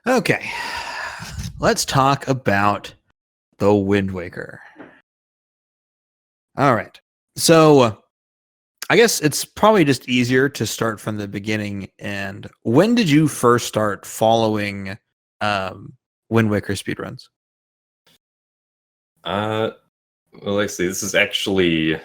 Okay, let's talk about the Wind Waker. All right, so I guess it's probably just easier to start from the beginning. And when did you first start following Wind Waker speedruns? Well, let's see. This is actually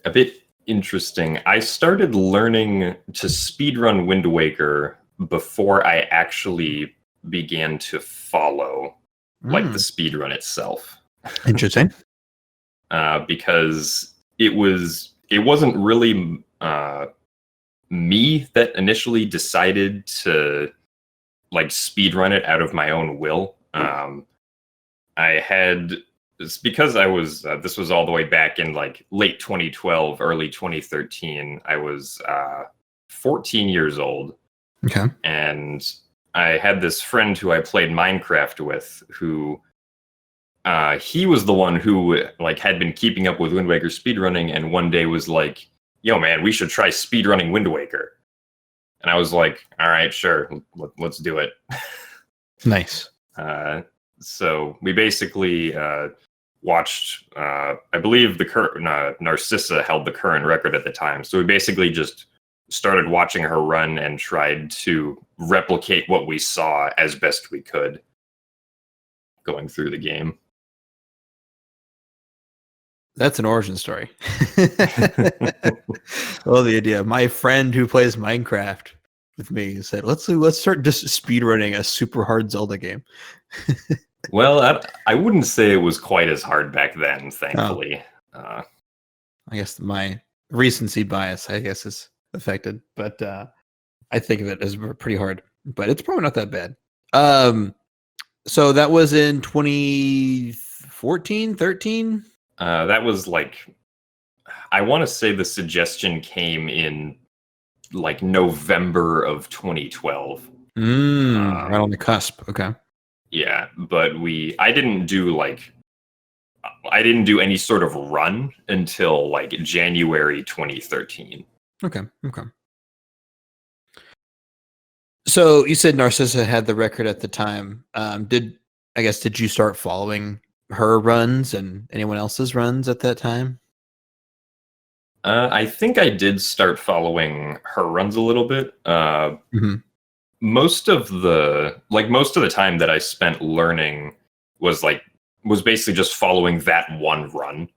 a bit interesting. I started learning to speedrun Wind Waker before I actually began to follow like the speedrun itself. Interesting. Because it wasn't really me that initially decided to like speedrun it out of my own will. It's because I was this was all the way back in like late 2012, early 2013. I was 14 years old. Okay. And I had this friend who I played Minecraft with who he was the one who like had been keeping up with Wind Waker speedrunning, and one day was like, yo man, we should try speedrunning Wind Waker. And I was like, all right, sure, let's do it. Nice. So we basically watched, I believe the Narcissa held the current record at the time. So we basically just started watching her run and tried to replicate what we saw as best we could going through the game. That's an origin story. Well, the idea. My friend who plays Minecraft with me said, "Let's start just speedrunning a super hard Zelda game." Well, I wouldn't say it was quite as hard back then, thankfully. I guess my recency bias, I guess, is affected, but I think of it as pretty hard. But it's probably not that bad. So that was in 2014, 13. That was like, I want to say the suggestion came in like November of 2012. Right on the cusp. Okay. Yeah, but I didn't do any sort of run until like January 2013. Okay. So you said Narcissa had the record at the time. Did you start following her runs and anyone else's runs at that time? I think I did start following her runs a little bit. Most of the time that I spent learning was basically just following that one run.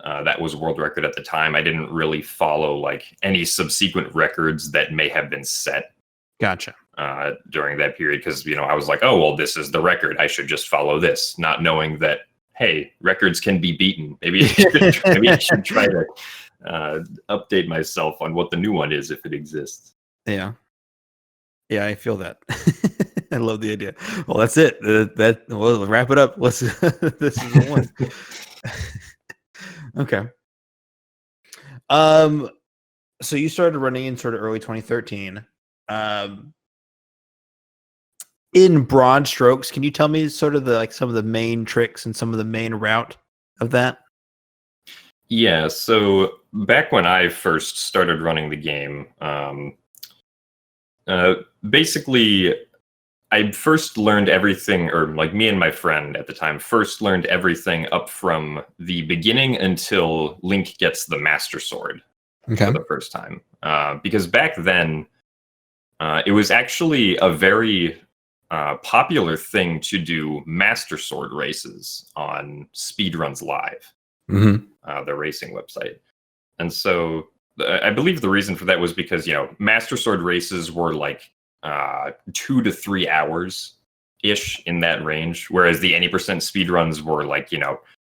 That was world record at the time. I didn't really follow like any subsequent records that may have been set. Gotcha. During that period, because I was like, oh well, this is the record, I should just follow this, not knowing that hey, records can be beaten. Maybe I should try to update myself on what the new one is if it exists. Yeah, I feel that. I love the idea. Well, that's it. We'll wrap it up. This is the one. Okay. So you started running in sort of early 2013. In broad strokes, can you tell me sort of some of the main tricks and some of the main route of that? Yeah, so back when I first started running the game, basically I first learned everything, or like me and my friend at the time first learned everything up from the beginning until Link gets the Master Sword for the first time. Because back then, it was actually a very popular thing to do Master Sword races on Speedruns Live, the racing website. And so I believe the reason for that was because, Master Sword races were like 2 to 3 hours ish in that range, whereas the any percent speedruns were like,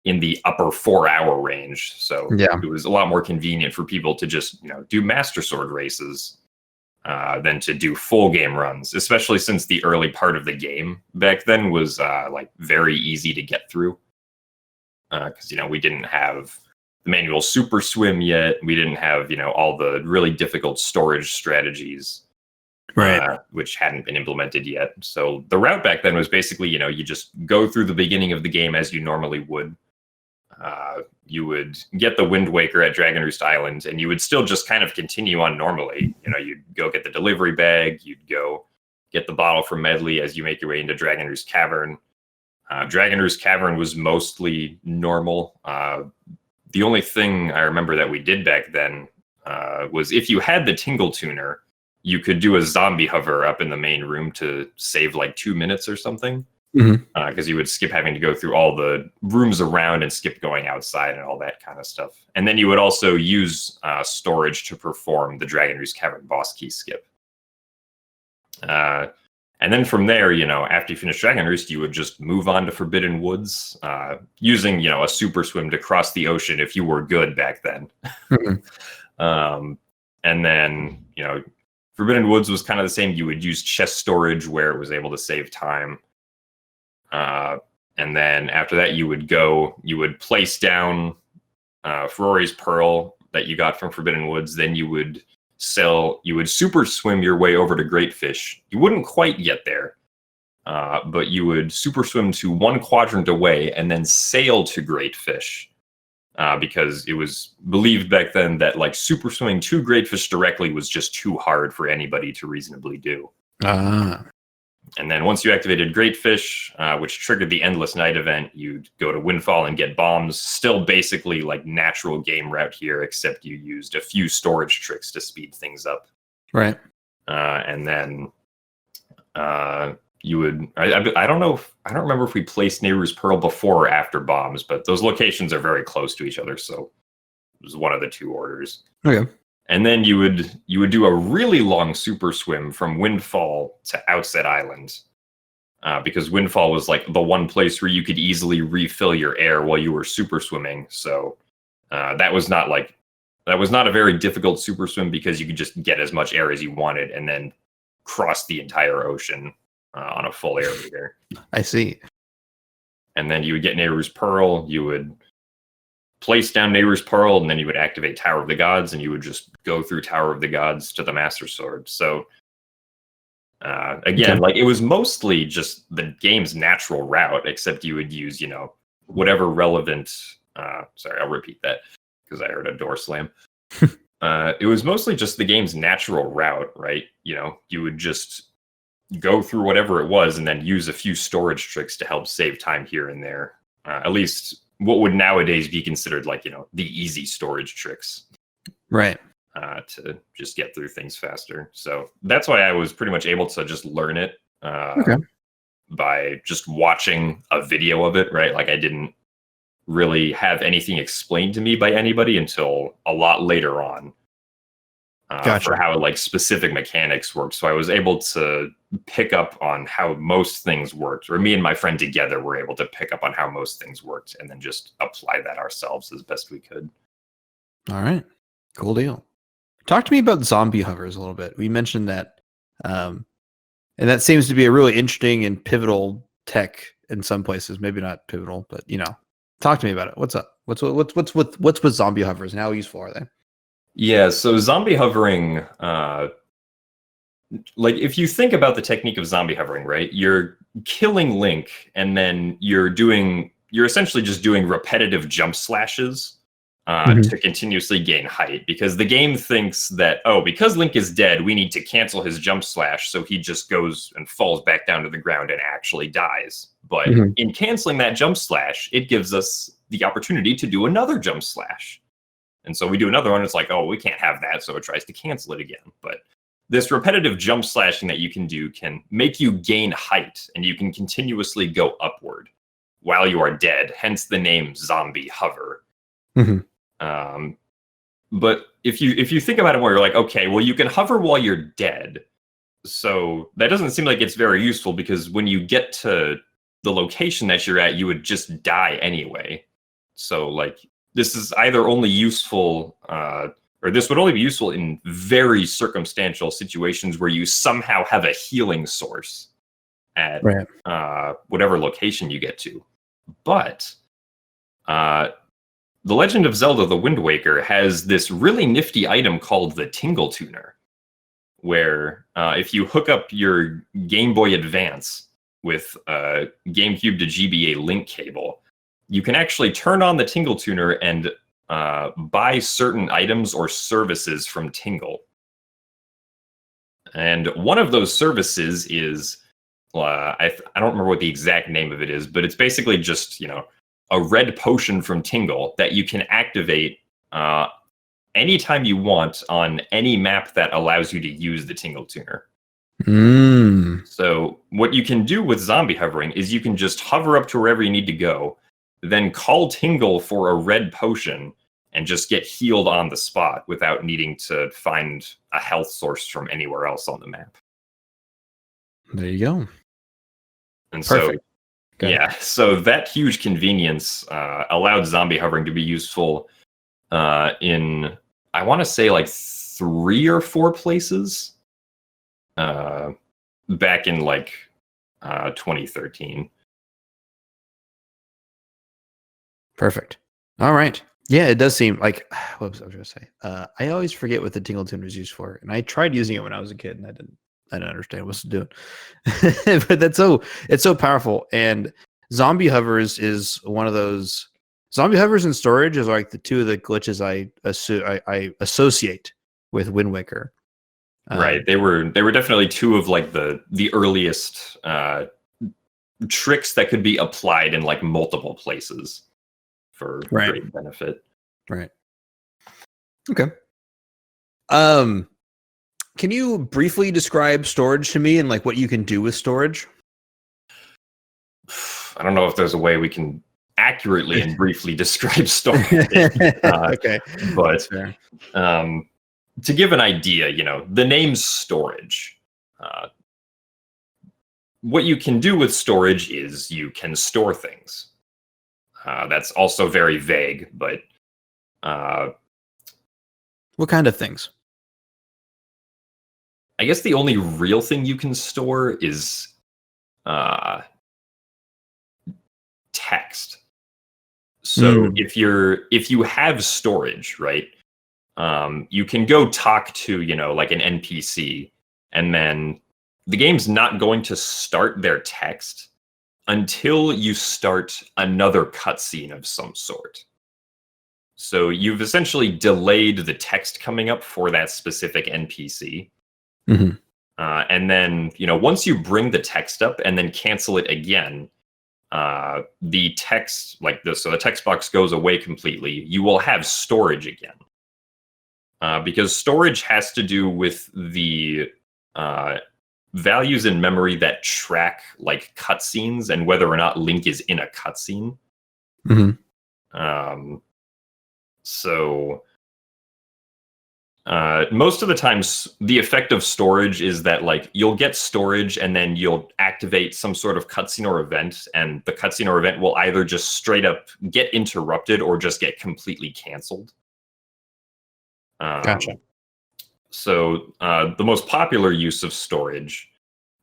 in the upper 4-hour range. So it was a lot more convenient for people to just, do Master Sword races than to do full game runs, especially since the early part of the game back then was like very easy to get through. Because, we didn't have the manual Super Swim yet. We didn't have, all the really difficult storage strategies, right? Which hadn't been implemented yet. So the route back then was basically, you just go through the beginning of the game as you normally would. You would get the Wind Waker at Dragon Roost Island, and you would still just kind of continue on normally. You'd go get the delivery bag, you'd go get the bottle from Medley as you make your way into Dragon Roost Cavern. Dragon Roost Cavern was mostly normal. The only thing I remember that we did back then was if you had the Tingle Tuner, you could do a zombie hover up in the main room to save like 2 minutes or something. Because you would skip having to go through all the rooms around and skip going outside and all that kind of stuff. And then you would also use storage to perform the Dragon Roost Cavern boss key skip. And then from there, after you finish Dragon Roost, you would just move on to Forbidden Woods, using, a super swim to cross the ocean if you were good back then. And then, Forbidden Woods was kind of the same. You would use chest storage where it was able to save time. And then after that, you would place down Ferrari's Pearl that you got from Forbidden Woods. Then you would super swim your way over to Great Fish. You wouldn't quite get there, but you would super swim to 1 quadrant away and then sail to Great Fish, because it was believed back then that like super swimming to Great Fish directly was just too hard for anybody to reasonably do. And then once you activated Great Fish, which triggered the Endless Night event, you'd go to Windfall and get bombs. Still basically like natural game route here, except you used a few storage tricks to speed things up. Right. And then you would... I don't know. I don't remember if we placed Nehru's Pearl before or after bombs, but those locations are very close to each other, so it was one of the 2 orders. Okay. And then you would do a really long super swim from Windfall to Outset Island, because Windfall was like the one place where you could easily refill your air while you were super swimming. So that was not a very difficult super swim because you could just get as much air as you wanted and then cross the entire ocean on a full air meter. I see. And then you would get Nehru's Pearl. You would place down Nehru's Pearl, and then you would activate Tower of the Gods, and you would just go through Tower of the Gods to the Master Sword. So, again, like it was mostly just the game's natural route, except you would use, whatever relevant... sorry, I'll repeat that, because I heard a door slam. It was mostly just the game's natural route, right? You would just go through whatever it was, and then use a few storage tricks to help save time here and there. At least... what would nowadays be considered like, the easy storage tricks. Right. To just get through things faster. So that's why I was pretty much able to just learn it by just watching a video of it, right? Like I didn't really have anything explained to me by anybody until a lot later on. For how like specific mechanics work. So I was able to pick up on how most things worked, or me and my friend together were able to pick up on how most things worked and then just apply that ourselves as best we could. All right. Cool deal. Talk to me about zombie hovers a little bit. We mentioned that, and that seems to be a really interesting and pivotal tech in some places. Maybe not pivotal, but talk to me about it. What's up? What's with zombie hovers and how useful are they? Yeah, so zombie hovering, like if you think about the technique of zombie hovering, right? You're killing Link, and then you're essentially just doing repetitive jump slashes to continuously gain height, because the game thinks that, because Link is dead, we need to cancel his jump slash, so he just goes and falls back down to the ground and actually dies. But in canceling that jump slash, it gives us the opportunity to do another jump slash. And so we do another one, it's like, we can't have that, so it tries to cancel it again. But this repetitive jump slashing that you can do can make you gain height, and you can continuously go upward while you are dead, hence the name Zombie Hover. But if you think about it more, you're like, okay, well, you can hover while you're dead. So that doesn't seem like it's very useful, because when you get to the location that you're at, you would just die anyway. So, like, this is either only useful, or this would only be useful in very circumstantial situations where you somehow have a healing source at whatever location you get to. But The Legend of Zelda: The Wind Waker has this really nifty item called the Tingle Tuner, where if you hook up your Game Boy Advance with a GameCube to GBA link cable, you can actually turn on the Tingle Tuner and buy certain items or services from Tingle. And one of those services is, I don't remember what the exact name of it is, but it's basically just, a red potion from Tingle that you can activate anytime you want on any map that allows you to use the Tingle Tuner. So what you can do with zombie hovering is you can just hover up to wherever you need to go, then call Tingle for a red potion, and just get healed on the spot without needing to find a health source from anywhere else on the map. There you go. And Perfect. so that huge convenience allowed zombie hovering to be useful in, I want to say, like 3 or 4 places back in like 2013. Perfect. All right. Yeah, it does seem like, what was I going to say? I always forget what the Tingle Tuner is used for, and I tried using it when I was a kid, and I didn't understand what to do. But it's so powerful. And zombie hovers is one of those. Zombie hovers and storage is like the 2 of the glitches I associate with Wind Waker. Right. They were definitely 2 of like the earliest tricks that could be applied in like multiple places for great benefit. Right. Okay. Can you briefly describe storage to me and like what you can do with storage? I don't know if there's a way we can accurately and briefly describe storage. Okay. But to give an idea, the name's storage. What you can do with storage is you can store things. That's also very vague, but what kind of things? I guess the only real thing you can store is text. So if you have storage, right, you can go talk to, like an NPC, and then the game's not going to start their text until you start another cutscene of some sort. So you've essentially delayed the text coming up for that specific NPC. And then, once you bring the text up and then cancel it again, the text, like this, so the text box goes away completely. You will have storage again. Because storage has to do with the values in memory that track like cutscenes and whether or not Link is in a cutscene. So most of the times the effect of storage is that like you'll get storage and then you'll activate some sort of cutscene or event, and the cutscene or event will either just straight up get interrupted or just get completely canceled. Gotcha. So the most popular use of storage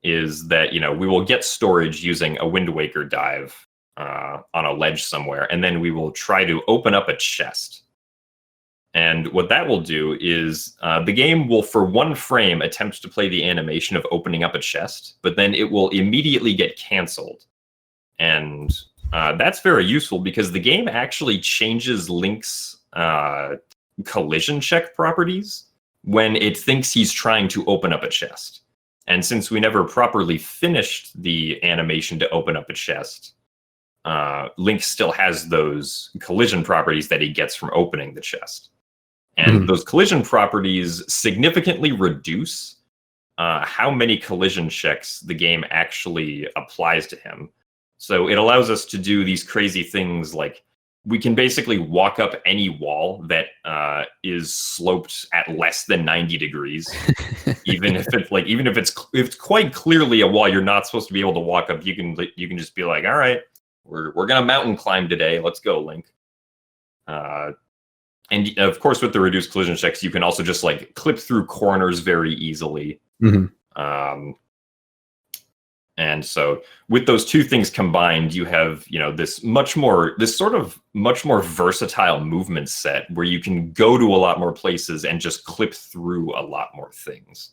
is that, we will get storage using a Wind Waker dive on a ledge somewhere, and then we will try to open up a chest. And what that will do is the game will, for 1 frame, attempt to play the animation of opening up a chest, but then it will immediately get canceled. And that's very useful because the game actually changes Link's collision check properties when it thinks he's trying to open up a chest. And since we never properly finished the animation to open up a chest, Link still has those collision properties that he gets from opening the chest. And those collision properties significantly reduce how many collision checks the game actually applies to him. So it allows us to do these crazy things like we can basically walk up any wall that is sloped at less than 90 degrees, even if it's quite clearly a wall you're not supposed to be able to walk up. You can just be like, all right, we're gonna mountain climb today. Let's go, Link. And of course, with the reduced collision checks, you can also just like clip through corners very easily. And so with those 2 things combined, you have, this sort of much more versatile movement set where you can go to a lot more places and just clip through a lot more things,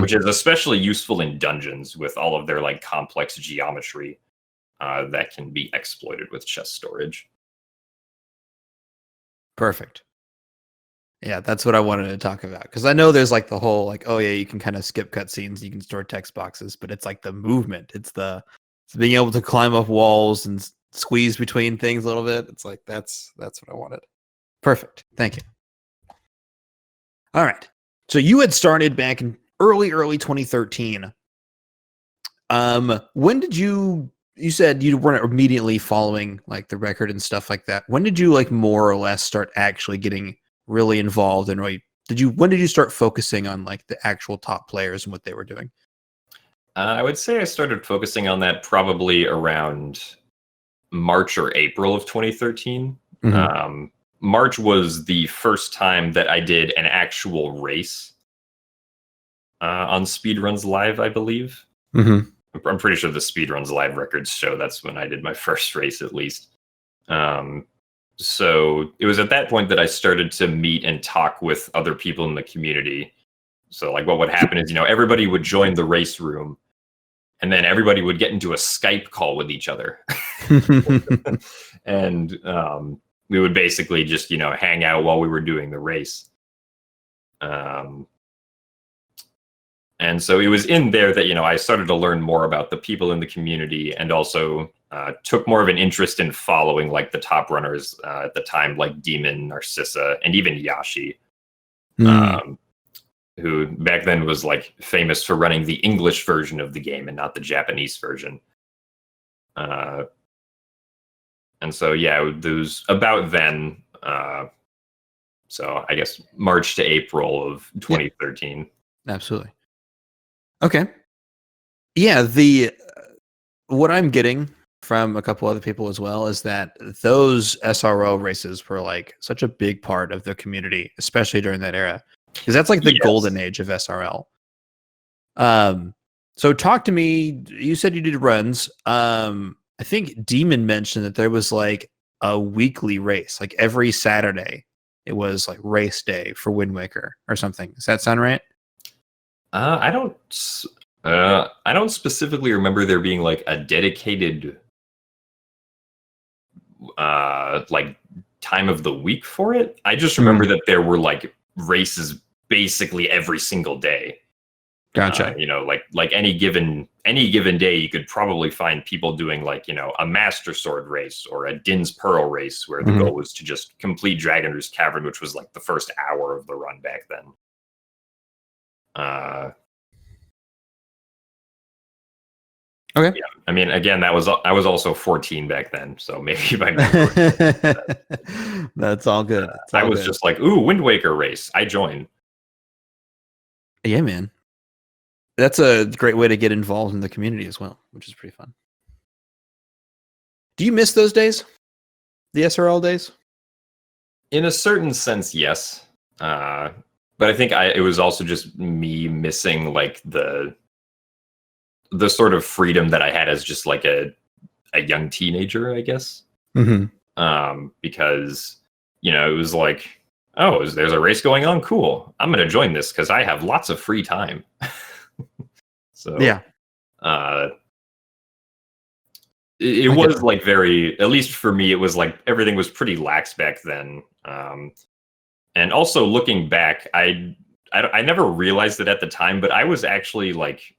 which is especially useful in dungeons with all of their like complex geometry that can be exploited with chest storage. Perfect. Yeah, that's what I wanted to talk about, because I know there's like the whole like, oh yeah, you can kind of skip cutscenes, you can store text boxes, but it's like the movement, it's being able to climb up walls and squeeze between things a little bit. It's like that's what I wanted. Perfect. Thank you. All right. So you had started back in early 2013. When did you said you weren't immediately following like the record and stuff like that. When did you like more or less start actually getting really involved and really when did you start focusing on like the actual top players and what they were doing? I would say I started focusing on that probably around March or April of 2013. March was the first time that I did an actual race on Speedruns Live, I believe. I'm pretty sure the Speedruns Live records show that's when I did my first race, at least. So it was at that point that I started to meet and talk with other people in the community. So like what would happen is, everybody would join the race room, and then everybody would get into a Skype call with each other. And we would basically just, hang out while we were doing the race. And so it was in there that, I started to learn more about the people in the community, and also took more of an interest in following like the top runners at the time, like Demon, Narcissa, and even Yashi, who back then was like famous for running the English version of the game and not the Japanese version. And so, yeah, it was about then. So I guess March to April of 2013. Yeah, absolutely. Okay. Yeah, what I'm getting from a couple other people as well is that those SRO races were like such a big part of the community, especially during that era, because that's like the golden age of SRL. So talk to me. You said you did runs. I think Demon mentioned that there was like a weekly race, like every Saturday. It was like race day for Wind Waker or something. Does that sound right? I don't specifically remember there being like a dedicated like time of the week for it. I just remember that there were like races basically every single day. Gotcha. Like any given day, you could probably find people doing like, a Master Sword race or a Din's Pearl race, where the goal was to just complete Dragon Roost Cavern, which was like the first hour of the run back then. Okay. Yeah, I mean, again, I was also 14 back then, so maybe by that's all good. I was just like, ooh, Wind Waker race. I joined. Yeah, man. That's a great way to get involved in the community as well, which is pretty fun. Do you miss those days? The SRL days? In a certain sense, yes. But I think it was also just me missing like the sort of freedom that I had as just like a young teenager, I guess. Because, it was like, oh, there's a race going on? Cool. I'm going to join this because I have lots of free time. So yeah, it was like very, at least for me, it was like everything was pretty lax back then. And also looking back, I never realized it at the time, but I was actually like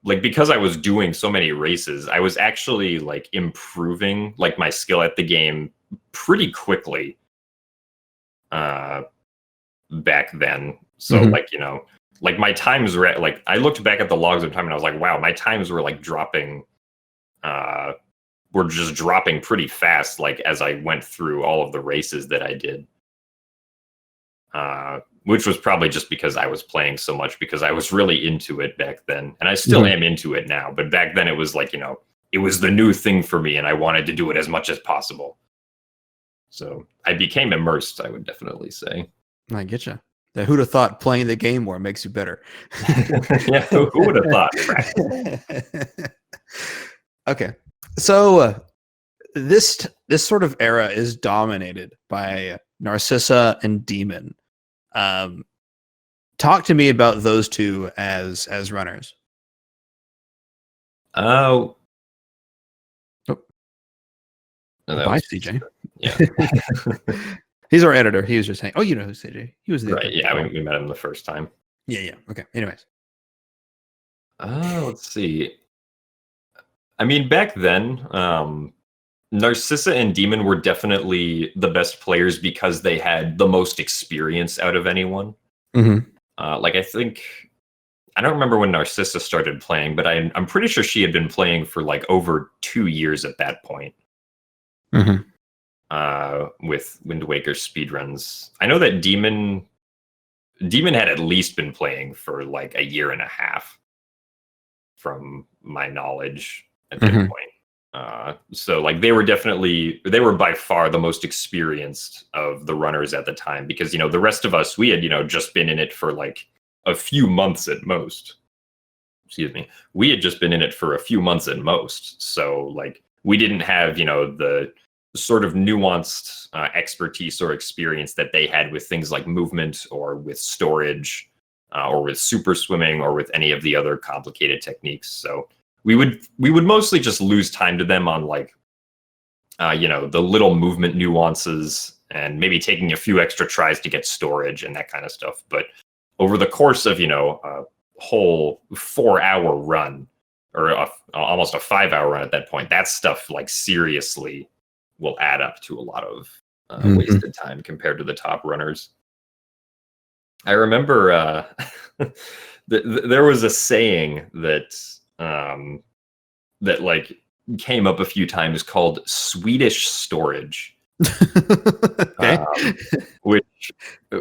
because I was doing so many races, I was actually like improving like my skill at the game pretty quickly back then. So like my times were like, I looked back at the logs of time and I was like, wow, my times were like dropping, were just dropping pretty fast, like as I went through all of the races that I did. Which was probably just because I was playing so much, because I was really into it back then. And I still am into it now, but back then it was like, it was the new thing for me and I wanted to do it as much as possible. So I became immersed, I would definitely say. I get you. Who'd have thought playing the game more makes you better? Yeah, who would have thought? Okay, so this sort of era is dominated by Narcissa and Demon. Talk to me about those two as runners. Oh, bye, CJ. Yeah. He's our editor. He was just saying, oh, you know who's CJ. He was the Right. Yeah, we met him the first time. Yeah. Okay. Anyways. Let's see. I mean, back then, Narcissa and Demon were definitely the best players because they had the most experience out of anyone. Mm-hmm. Like, I think, I don't remember when Narcissa started playing, but I'm pretty sure she had been playing for like over 2 years at that point. Mm-hmm. With Wind Waker speedruns. I know that Demon had at least been playing for like a year and a half, from my knowledge at that point. So like they were by far the most experienced of the runners at the time, because, you know, the rest of us, we had, you know, just been in it for like a few months at most. Excuse me. We had just been in it for a few months at most. So like we didn't have, you know, the sort of nuanced expertise or experience that they had with things like movement or with storage or with super swimming or with any of the other complicated techniques. So we would mostly just lose time to them on like, you know, the little movement nuances and maybe taking a few extra tries to get storage and that kind of stuff. But over the course of, you know, a whole 4-hour run or almost a 5-hour run at that point, that stuff like seriously will add up to a lot of wasted time compared to the top runners. I remember there was a saying that that like came up a few times called Swedish storage. Okay. Which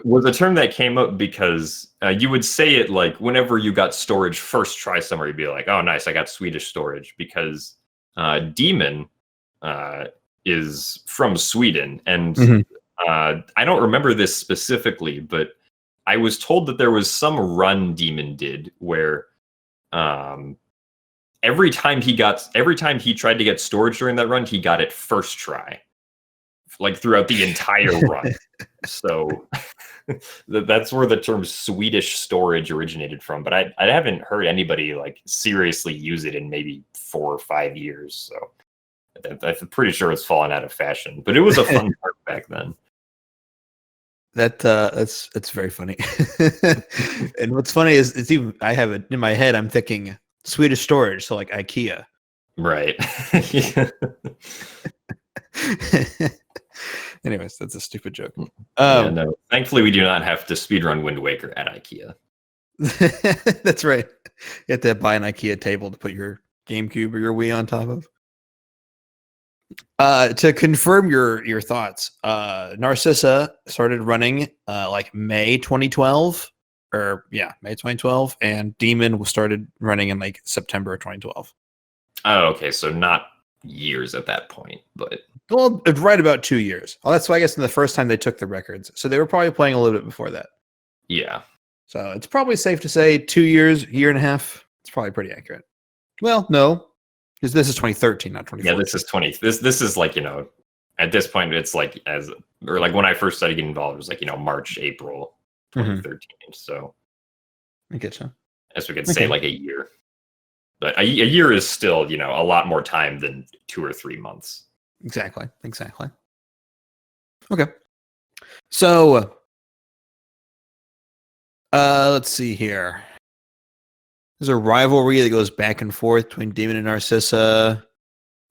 was a term that came up because you would say it like whenever you got storage first try somewhere, you'd be like, oh, nice, I got Swedish storage, because Demon is from Sweden. And I don't remember this specifically, but I was told that there was some run Demon did where every time he tried to get storage during that run, he got it first try, like throughout the entire run. So that's where the term Swedish storage originated from. But I haven't heard anybody like seriously use it in maybe 4 or 5 years. So I'm pretty sure it's fallen out of fashion. But it was a fun part back then. That's very funny. And what's funny is it's even, I have it in my head, I'm thinking Swedish storage, so like IKEA. Right. Anyways, that's a stupid joke. No. Thankfully, we do not have to speedrun Wind Waker at IKEA. That's right. You have to buy an IKEA table to put your GameCube or your Wii on top of. To confirm your thoughts, Narcissa started running like May 2012, May 2012, and Demon started running in like September 2012. Oh, okay, so not years at that point, but well, right about 2 years. Well, that's why I guess in the first time they took the records, so they were probably playing a little bit before that. Yeah. So it's probably safe to say 2 years, year and a half. It's probably pretty accurate. Well, no. Because this is 2013, not 2014. Yeah, this is 20. This is like, you know, at this point, it's like like when I first started getting involved, it was like, you know, March, April 2013. So I get you. As we could say, like a year. But a year is still, you know, a lot more time than 2 or 3 months. Exactly. Okay. So let's see here. There's a rivalry that goes back and forth between Demon and Narcissa.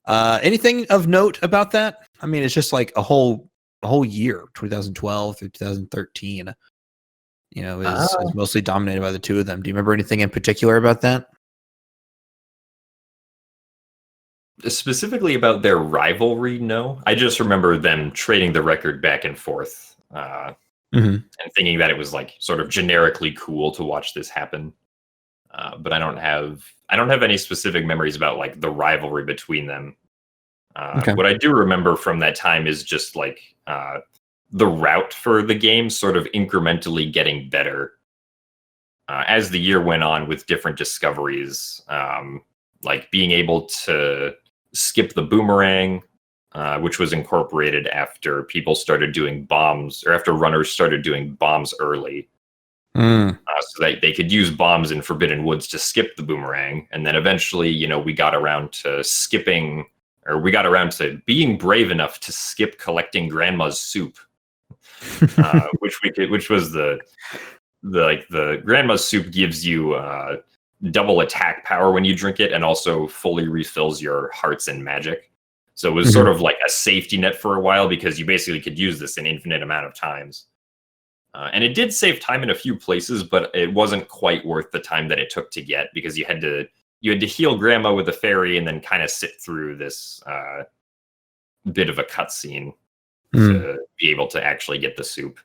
Anything of note about that? I mean, it's just like a whole year, 2012 through 2013. You know, is mostly dominated by the two of them. Do you remember anything in particular about that? Specifically about their rivalry, no. I just remember them trading the record back and forth, and thinking that it was like sort of generically cool to watch this happen. But I don't have any specific memories about like the rivalry between them. What I do remember from that time is just like the route for the game sort of incrementally getting better as the year went on with different discoveries, like being able to skip the boomerang, which was incorporated after people started doing bombs, or after runners started doing bombs early. So that they could use bombs in Forbidden Woods to skip the boomerang. And then eventually, you know, we got around to being brave enough to skip collecting Grandma's soup. which was the grandma's soup gives you double attack power when you drink it, and also fully refills your hearts and magic. So it was sort of like a safety net for a while, because you basically could use this an infinite amount of times. And it did save time in a few places, but it wasn't quite worth the time that it took to get, because you had to heal grandma with a fairy and then kind of sit through this bit of a cutscene to be able to actually get the soup.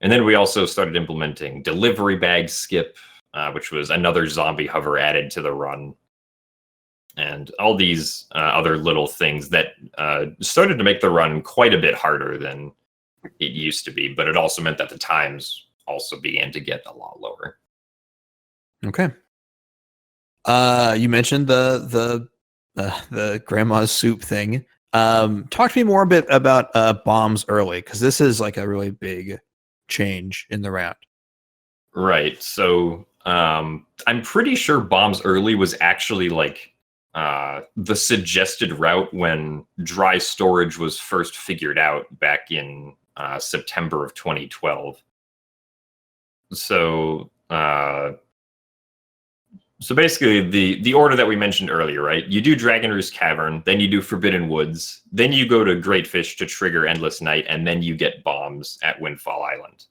And then we also started implementing delivery bag skip, which was another zombie hover added to the run. And all these other little things that started to make the run quite a bit harder than it used to be, but it also meant that the times also began to get a lot lower. Okay. You mentioned the grandma's soup thing. Talk to me more a bit about bombs early, because this is like a really big change in the round. Right. So I'm pretty sure bombs early was actually like the suggested route when dry storage was first figured out back in September of 2012. So basically the order that we mentioned earlier, right? You do Dragonroost Cavern, then you do Forbidden Woods, then you go to Great Fish to trigger Endless Night, and then you get bombs at Windfall Island.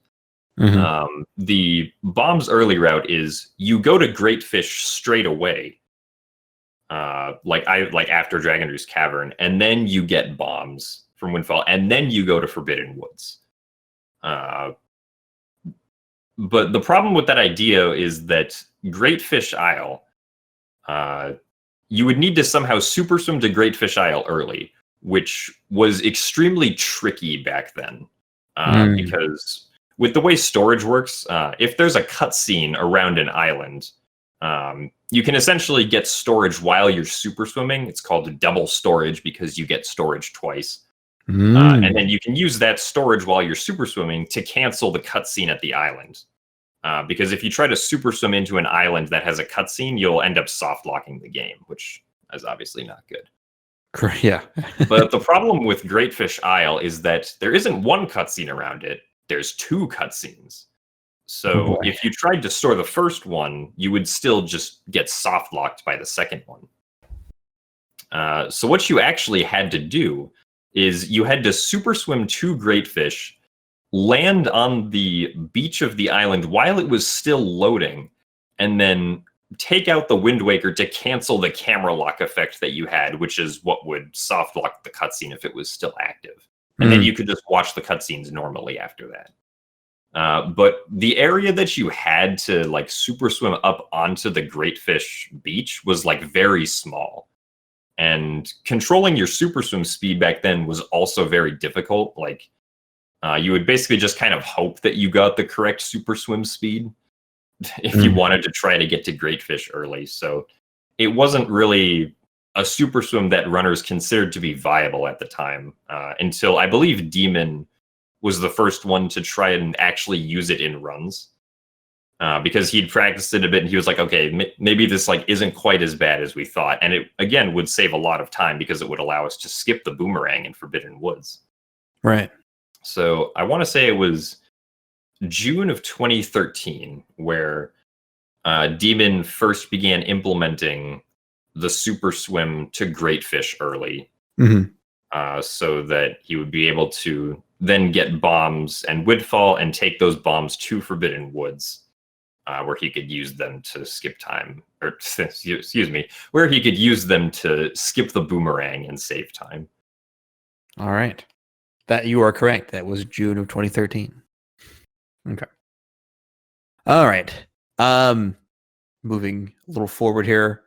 The bombs early route is you go to Great Fish straight away, like after Dragonroost Cavern, and then you get bombs from Windfall, and then you go to Forbidden Woods. But the problem with that idea is that Great Fish Isle, you would need to somehow super swim to Great Fish Isle early, which was extremely tricky back then, because with the way storage works, if there's a cutscene around an island, you can essentially get storage while you're super swimming. It's called double storage because you get storage twice. And then you can use that storage while you're super swimming to cancel the cutscene at the island. Because if you try to super swim into an island that has a cutscene, you'll end up soft locking the game, which is obviously not good. Yeah. But the problem with Great Fish Isle is that there isn't one cutscene around it. There's two cutscenes. So if you tried to store the first one, you would still just get soft locked by the second one. So what you actually had to do is you had to super swim to Great Fish, land on the beach of the island while it was still loading, and then take out the Wind Waker to cancel the camera lock effect that you had, which is what would soft lock the cutscene if it was still active. And then you could just watch the cutscenes normally after that. But the area that you had to like super swim up onto the Great Fish beach was like very small. And controlling your super swim speed back then was also very difficult. Like, you would basically just kind of hope that you got the correct super swim speed if you wanted to try to get to Great Fish early. So it wasn't really a super swim that runners considered to be viable at the time, until I believe Demon was the first one to try and actually use it in runs. Because he'd practiced it a bit and he was like, okay, maybe this like isn't quite as bad as we thought. And it, again, would save a lot of time because it would allow us to skip the boomerang in Forbidden Woods. Right. So I want to say it was June of 2013 where Demon first began implementing the super swim to Great Fish early, so that he would be able to then get bombs and Windfall and take those bombs to Forbidden Woods, where he could use them to skip time, or excuse me, where he could use them to skip the boomerang and save time. All right. That you are correct. That was June of 2013. Okay. All right. Moving a little forward here.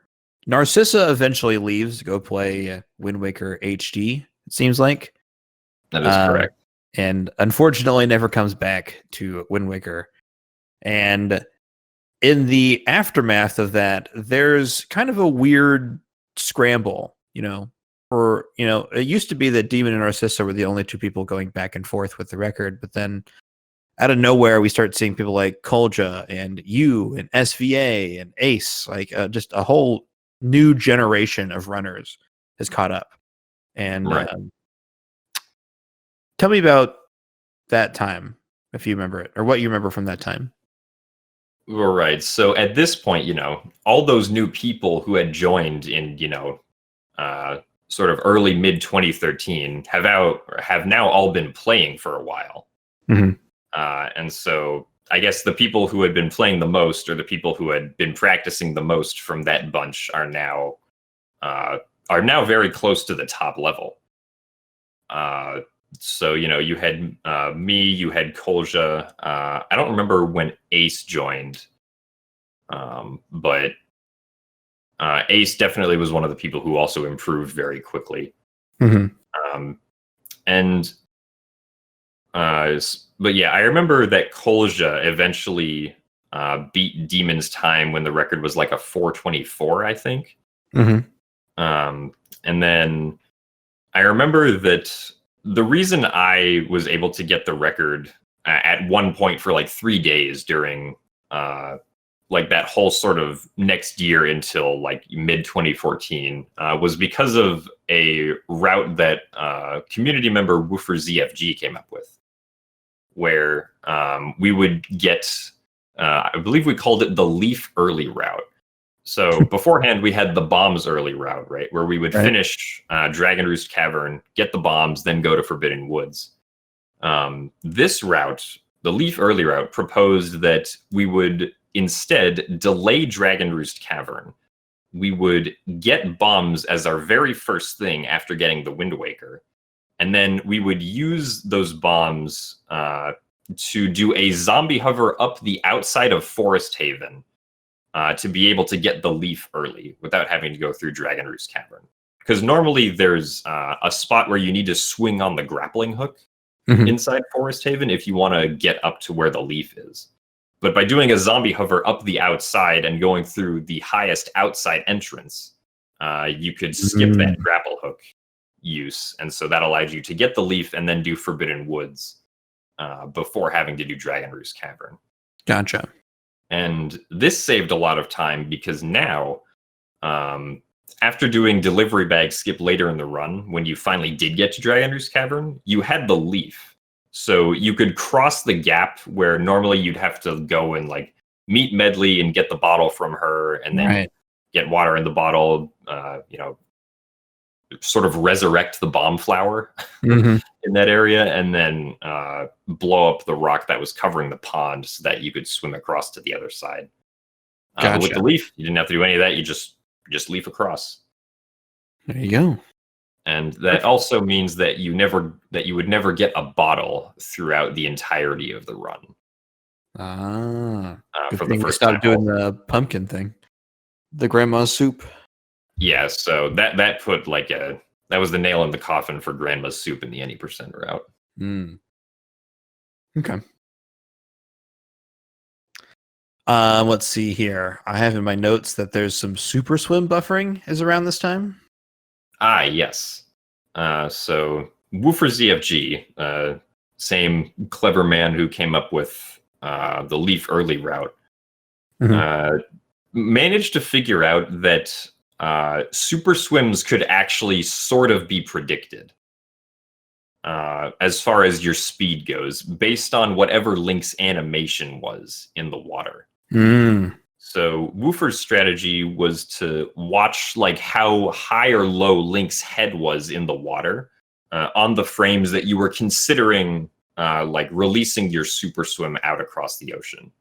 Narcissa eventually leaves to go play Wind Waker HD, it seems like. That is correct. And unfortunately never comes back to Wind Waker. And in the aftermath of that, there's kind of a weird scramble, it used to be that Demon and Narcissa were the only two people going back and forth with the record, but then out of nowhere, we start seeing people like Kolja and You and SVA and Ace, like just a whole new generation of runners has caught up. And right. Tell me about that time, if you remember it, or what you remember from that time. Right. So at this point, all those new people who had joined in, sort of early mid 2013 have now all been playing for a while. Mm-hmm. And so I guess the people who had been playing the most, or the people who had been practicing the most from that bunch, are now very close to the top level. So, you had me, you had Kolja. I don't remember when Ace joined, but Ace definitely was one of the people who also improved very quickly. Mm-hmm. But yeah, I remember that Kolja eventually beat Demon's time when the record was like a 4:24, I think. Mm-hmm. And then I remember that the reason I was able to get the record at one point for like 3 days during like that whole sort of next year until like mid 2014 was because of a route that community member Woofer ZFG came up with, where we would get, I believe we called it the Leaf Early route. So beforehand, we had the Bombs Early route, right? Where we would finish Dragon Roost Cavern, get the bombs, then go to Forbidden Woods. This route, the Leaf Early route, proposed that we would instead delay Dragon Roost Cavern. We would get bombs as our very first thing after getting the Wind Waker. And then we would use those bombs to do a zombie hover up the outside of Forest Haven to be able to get the Leaf early without having to go through Dragon Roost Cavern. Because normally there's a spot where you need to swing on the grappling hook inside Forest Haven if you want to get up to where the Leaf is. But by doing a zombie hover up the outside and going through the highest outside entrance, you could skip that grapple hook use. And so that allowed you to get the Leaf and then do Forbidden Woods before having to do Dragon Roost Cavern. Gotcha. And this saved a lot of time because now, after doing Delivery Bag skip later in the run, when you finally did get to Dragon Roost Cavern, you had the Leaf. So you could cross the gap where normally you'd have to go and like meet Medley and get the bottle from her and then get water in the bottle, sort of resurrect the bomb flower in that area, and then blow up the rock that was covering the pond so that you could swim across to the other side. But with the Leaf, you didn't have to do any of that. You just leaf across. There you go. And that also means that you would never get a bottle throughout the entirety of the run. For the first time, doing the pumpkin thing, the grandma's soup. Yeah, so that put like that was the nail in the coffin for grandma's soup in the any percent route. Okay. Let's see here. I have in my notes that there's some super swim buffering is around this time. Yes. So Woofer ZFG, same clever man who came up with the Leaf Early route, managed to figure out that super swims could actually sort of be predicted as far as your speed goes, based on whatever Link's animation was in the water. So Woofer's strategy was to watch like how high or low Link's head was in the water on the frames that you were considering like releasing your super swim out across the ocean.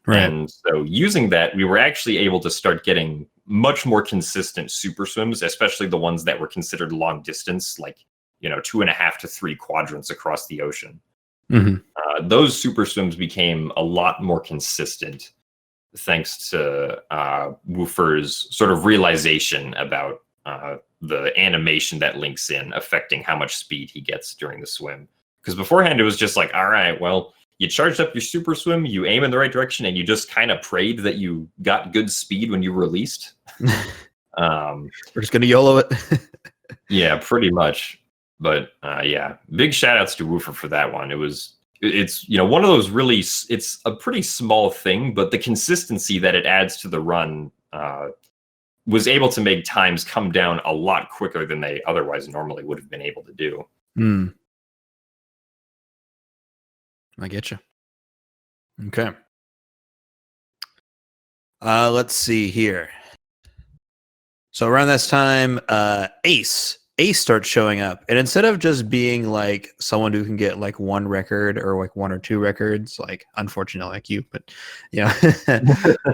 And so using that, we were actually able to start getting much more consistent super swims, especially the ones that were considered long distance, like 2.5 to 3 quadrants across the ocean. Those super swims became a lot more consistent thanks to Woofer's sort of realization about the animation that Link's in affecting how much speed he gets during the swim. Because beforehand, it was just like, all right, well, you charged up your super swim, you aim in the right direction, and you just kind of prayed that you got good speed when you released. We're just going to YOLO it. Yeah, pretty much. But yeah, big shout outs to Woofer for that one. It's one of those really, it's a pretty small thing, but the consistency that it adds to the run was able to make times come down a lot quicker than they otherwise normally would have been able to do. I get you. Okay. Let's see here. So around this time, Ace starts showing up, and instead of just being like someone who can get like one record or like one or two records, like unfortunately like you, but you know,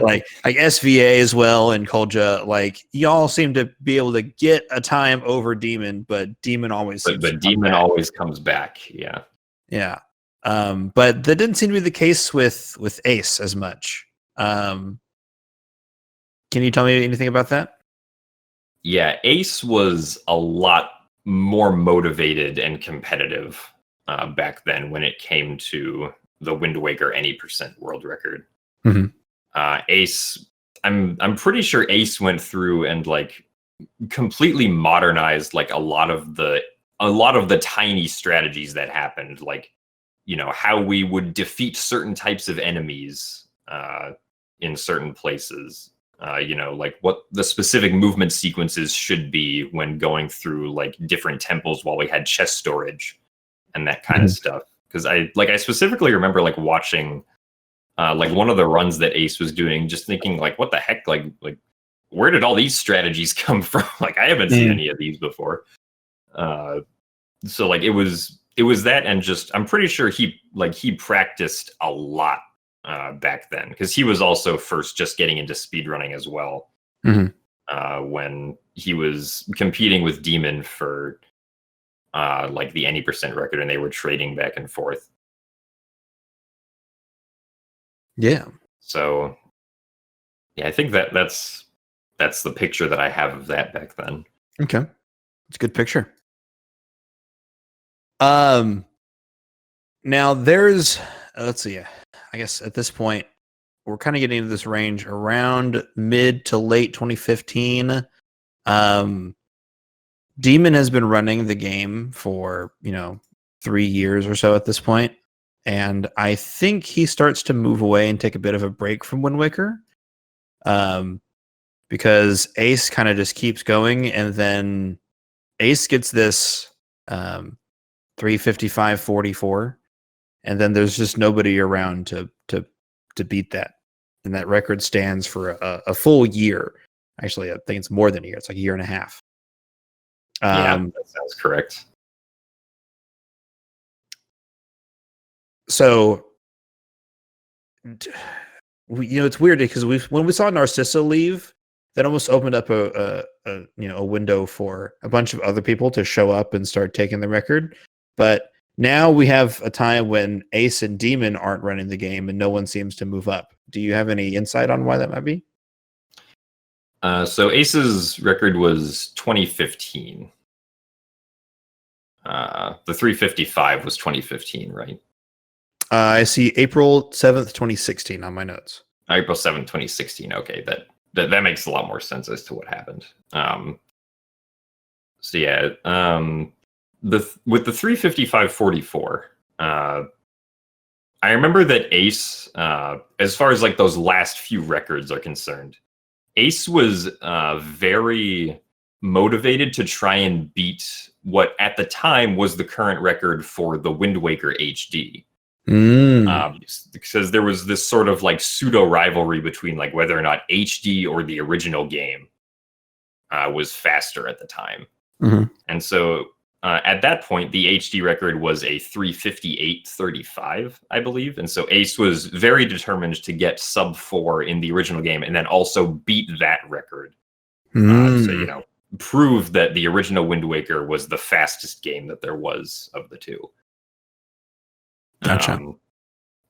like SVA as well and Kolja, like y'all seem to be able to get a time over Demon, but Demon always seems but Demon always comes back. Yeah. Yeah. But that didn't seem to be the case with Ace as much. Can you tell me anything about that? Yeah, Ace was a lot more motivated and competitive back then when it came to the Wind Waker any percent world record. Mm-hmm. Ace, I'm pretty sure Ace went through and like completely modernized like a lot of the tiny strategies that happened, like how we would defeat certain types of enemies in certain places. Like what the specific movement sequences should be when going through like different temples while we had chest storage and that kind of stuff. Because I specifically remember like watching like one of the runs that Ace was doing, just thinking like, what the heck, like where did all these strategies come from? Like I haven't seen any of these before. So like it was that, and just I'm pretty sure he practiced a lot back then, because he was also first just getting into speedrunning as well. When he was competing with Demon for like the any percent record, and they were trading back and forth. Yeah. So yeah, I think that's the picture that I have of that back then. Okay. It's a good picture. Now there's let's see. I guess at this point we're kind of getting into this range around mid to late 2015. Demon has been running the game for 3 years or so at this point, and I think he starts to move away and take a bit of a break from Wind Waker, because Ace kind of just keeps going, and then Ace gets this 355.44, and then there's just nobody around to beat that, and that record stands for a full year. Actually, I think it's more than a year. It's like a year and a half. Yeah, that sounds correct. So, it's weird because when we saw Narcissa leave, that almost opened up a window for a bunch of other people to show up and start taking the record. But now we have a time when Ace and Demon aren't running the game, and no one seems to move up. Do you have any insight on why that might be? So Ace's record was 2015. The 355 was 2015, right? I see April 7th, 2016 on my notes. April 7th, 2016. Okay, that makes a lot more sense as to what happened. So yeah, with the 355.44, I remember that Ace, as far as like those last few records are concerned, Ace was very motivated to try and beat what at the time was the current record for the Wind Waker HD. Because there was this sort of like pseudo rivalry between like whether or not HD or the original game was faster at the time. And so at that point, the HD record was a 358.35, I believe. And so Ace was very determined to get sub 4 in the original game and then also beat that record. So, prove that the original Wind Waker was the fastest game that there was of the two. Gotcha.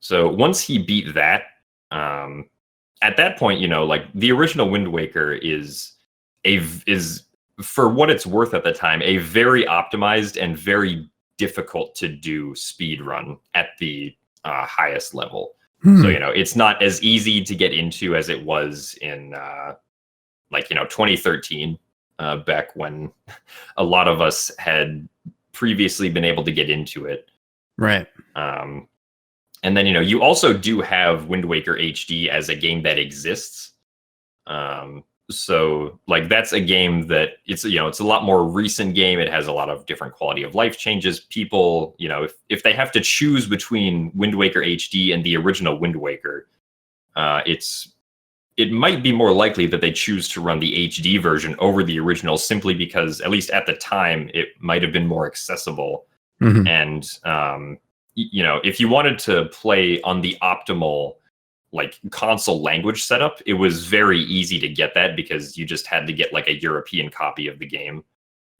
So once he beat that, at that point, like the original Wind Waker is for what it's worth at the time, a very optimized and very difficult to do speed run at the highest level. So, it's not as easy to get into as it was in 2013, back when a lot of us had previously been able to get into it. Right. And then, you also do have Wind Waker HD as a game that exists. So like that's a game that it's it's a lot more recent game. It has a lot of different quality of life changes. People, if they have to choose between Wind Waker HD and the original Wind Waker, it might be more likely that they choose to run the HD version over the original, simply because at least at the time it might have been more accessible. Mhm. And if you wanted to play on the optimal like console language setup, it was very easy to get that because you just had to get like a European copy of the game.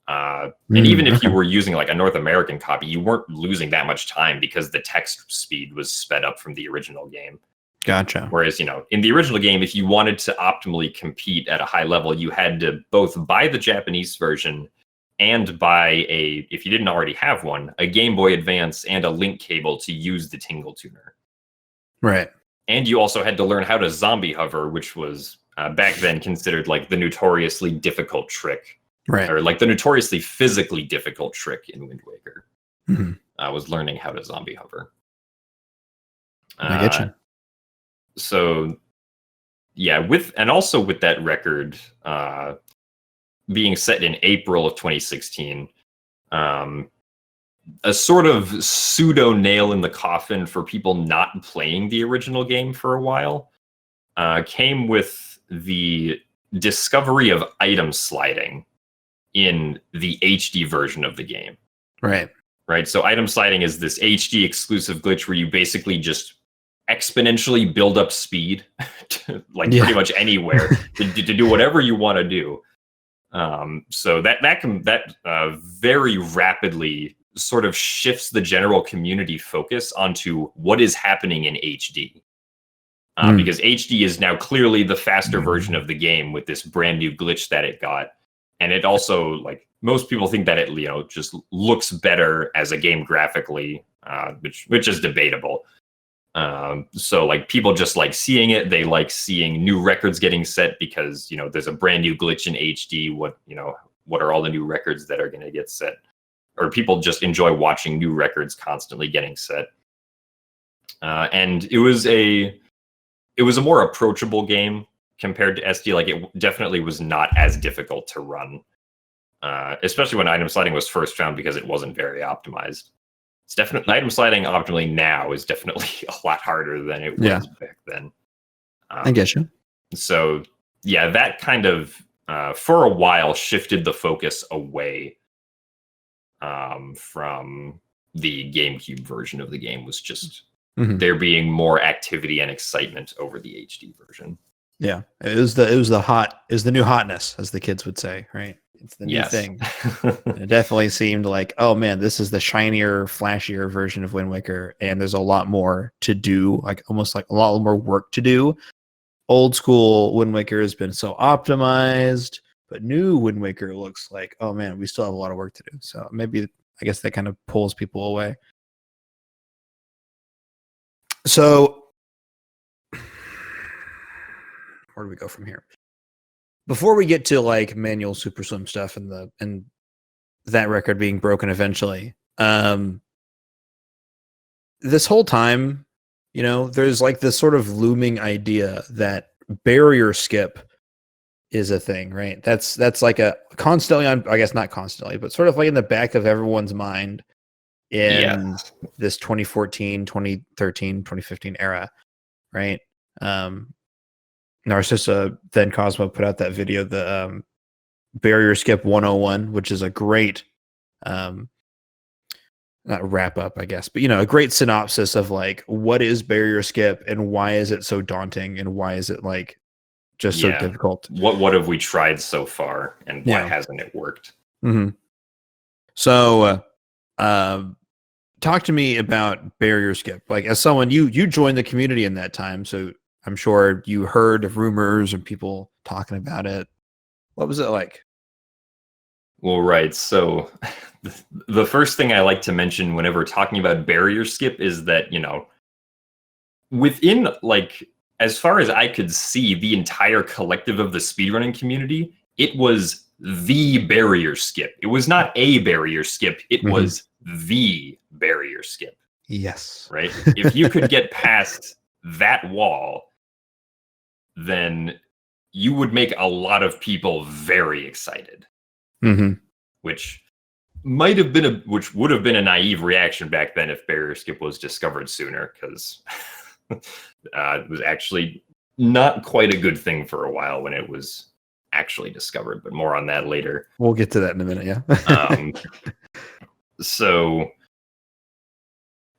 And even if you were using like a North American copy, you weren't losing that much time because the text speed was sped up from the original game. Gotcha. Whereas, in the original game, if you wanted to optimally compete at a high level, you had to both buy the Japanese version and buy if you didn't already have one, a Game Boy Advance and a link cable to use the Tingle Tuner. Right. And you also had to learn how to zombie hover, which was back then considered like the notoriously difficult trick. Right. Or like the notoriously physically difficult trick in Wind Waker. Mm-hmm. Was learning how to zombie hover. I get you. So yeah, with that record being set in April of 2016, a sort of pseudo nail in the coffin for people not playing the original game for a while came with the discovery of item sliding in the HD version of the game. Right. So item sliding is this HD exclusive glitch where you basically just exponentially build up speed to, pretty much anywhere to do whatever you want to do. So that very rapidly sort of shifts the general community focus onto what is happening in HD. Because HD is now clearly the faster version of the game with this brand new glitch that it got. And it also, most people think that it, just looks better as a game graphically, which is debatable. So people just like seeing it. They like seeing new records getting set because, there's a brand new glitch in HD. What are all the new records that are going to get set? Or people just enjoy watching new records constantly getting set. And it was a more approachable game compared to SD. It definitely was not as difficult to run, especially when item sliding was first found because it wasn't very optimized. It's definitely item sliding optimally now is definitely a lot harder than it was back then. I get you. So yeah, that kind of for a while shifted the focus away from the GameCube version of the game. Was just there being more activity and excitement over the HD version. Yeah, it was the new hotness, as the kids would say, right? It's the new thing. It definitely seemed like, oh man, this is the shinier, flashier version of Wind Waker, and there's a lot more to do, almost like a lot more work to do. Old school Wind Waker has been so optimized, but new Wind Waker looks like, oh man, we still have a lot of work to do. So maybe, I guess that kind of pulls people away. So where do we go from here? Before we get to manual Super Slim stuff and that record being broken eventually, this whole time, there's this sort of looming idea that barrier skip is a thing, right? That's like a constantly on, I guess not constantly, but sort of in the back of everyone's mind in this 2014, 2013, 2015 era, right? Narcissa, then Cosmo, put out that video, the Barrier Skip 101, which is a great, not wrap up, I guess, but a great synopsis of what is Barrier Skip and why is it so daunting and why is it just so difficult? What have we tried so far and why hasn't it worked? So, talk to me about Barrier Skip. As someone, you joined the community in that time, so I'm sure you heard of rumors and people talking about it. What was it like? Well, right. So the first thing I like to mention whenever talking about barrier skip is that, within as far as I could see, the entire collective of the speedrunning community, it was the barrier skip. It was not a barrier skip. It was the barrier skip. Yes. Right. If you could get past that wall, then you would make a lot of people very excited, which would have been a naive reaction back then if barrier skip was discovered sooner, because it was actually not quite a good thing for a while when it was actually discovered, but more on that later. We'll get to that in a minute. Yeah. So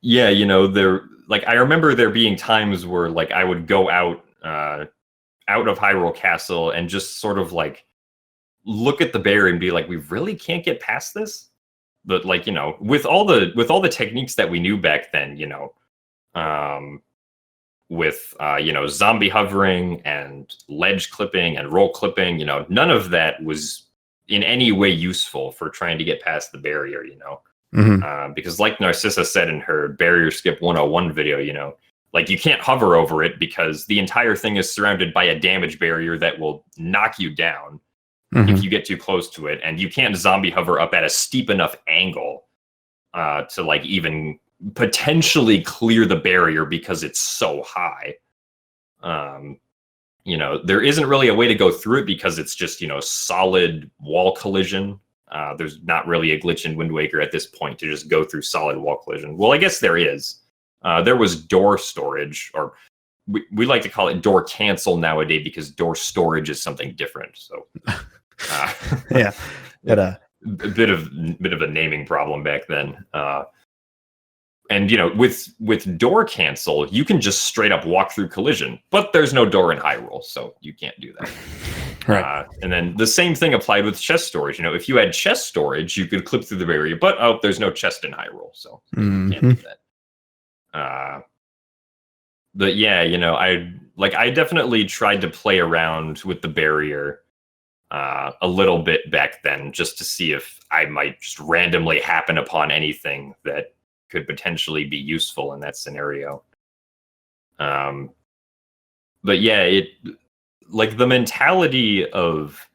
yeah, you know, I remember there being times where like I would go out of Hyrule Castle and just sort of like look at the barrier and be like, we really can't get past this. But like, you know, with all the techniques that we knew back then, you know, with you know, zombie hovering and ledge clipping and roll clipping, you know, none of that was in any way useful for trying to get past the barrier, you know. Because like Narcissa said in her Barrier Skip 101 video, you know, like you can't hover over it because the entire thing is surrounded by a damage barrier that will knock you down if you get too close to it, and you can't zombie hover up at a steep enough angle to like even potentially clear the barrier because it's so high. You know, there isn't really a way to go through it because it's just, you know, solid wall collision. There's not really a glitch in Wind Waker at this point to just go through solid wall collision. Well, I guess there is. There was door storage, or we like to call it door cancel nowadays because door storage is something different. So yeah, a bit of a naming problem back then. And you know, with door cancel, you can just straight up walk through collision, but there's no door in Hyrule, so you can't do that. Right. And then the same thing applied with chest storage. You know, if you had chest storage, you could clip through the barrier, but there's no chest in Hyrule, so you can't do that. But yeah, you know, I definitely tried to play around with the barrier a little bit back then, just to see if I might just randomly happen upon anything that could potentially be useful in that scenario. But yeah, like the mentality of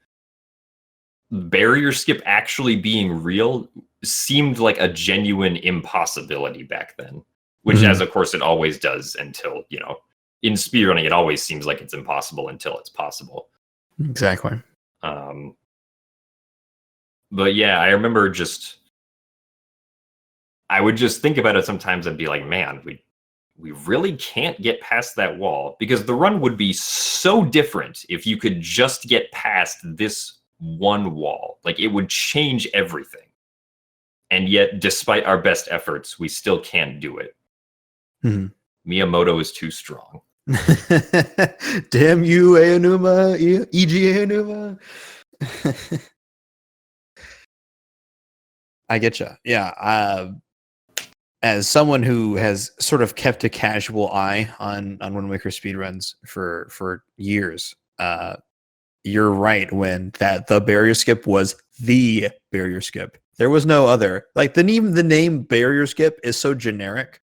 barrier skip actually being real seemed like a genuine impossibility back then, which as of course it always does until, you know, in speedrunning, it always seems like it's impossible until it's possible. Exactly. But yeah, I remember I would just think about it sometimes and be like, man, we really can't get past that wall, because the run would be so different if you could just get past this one wall. Like, it would change everything. And yet, despite our best efforts, we still can't do it. Miyamoto is too strong. Damn you, Aonuma, E.G. Aonuma. I get you. Yeah. As someone who has sort of kept a casual eye on Wind Waker speedruns for years, you're right when the barrier skip was the barrier skip. There was no other. Like, the name barrier skip is so generic,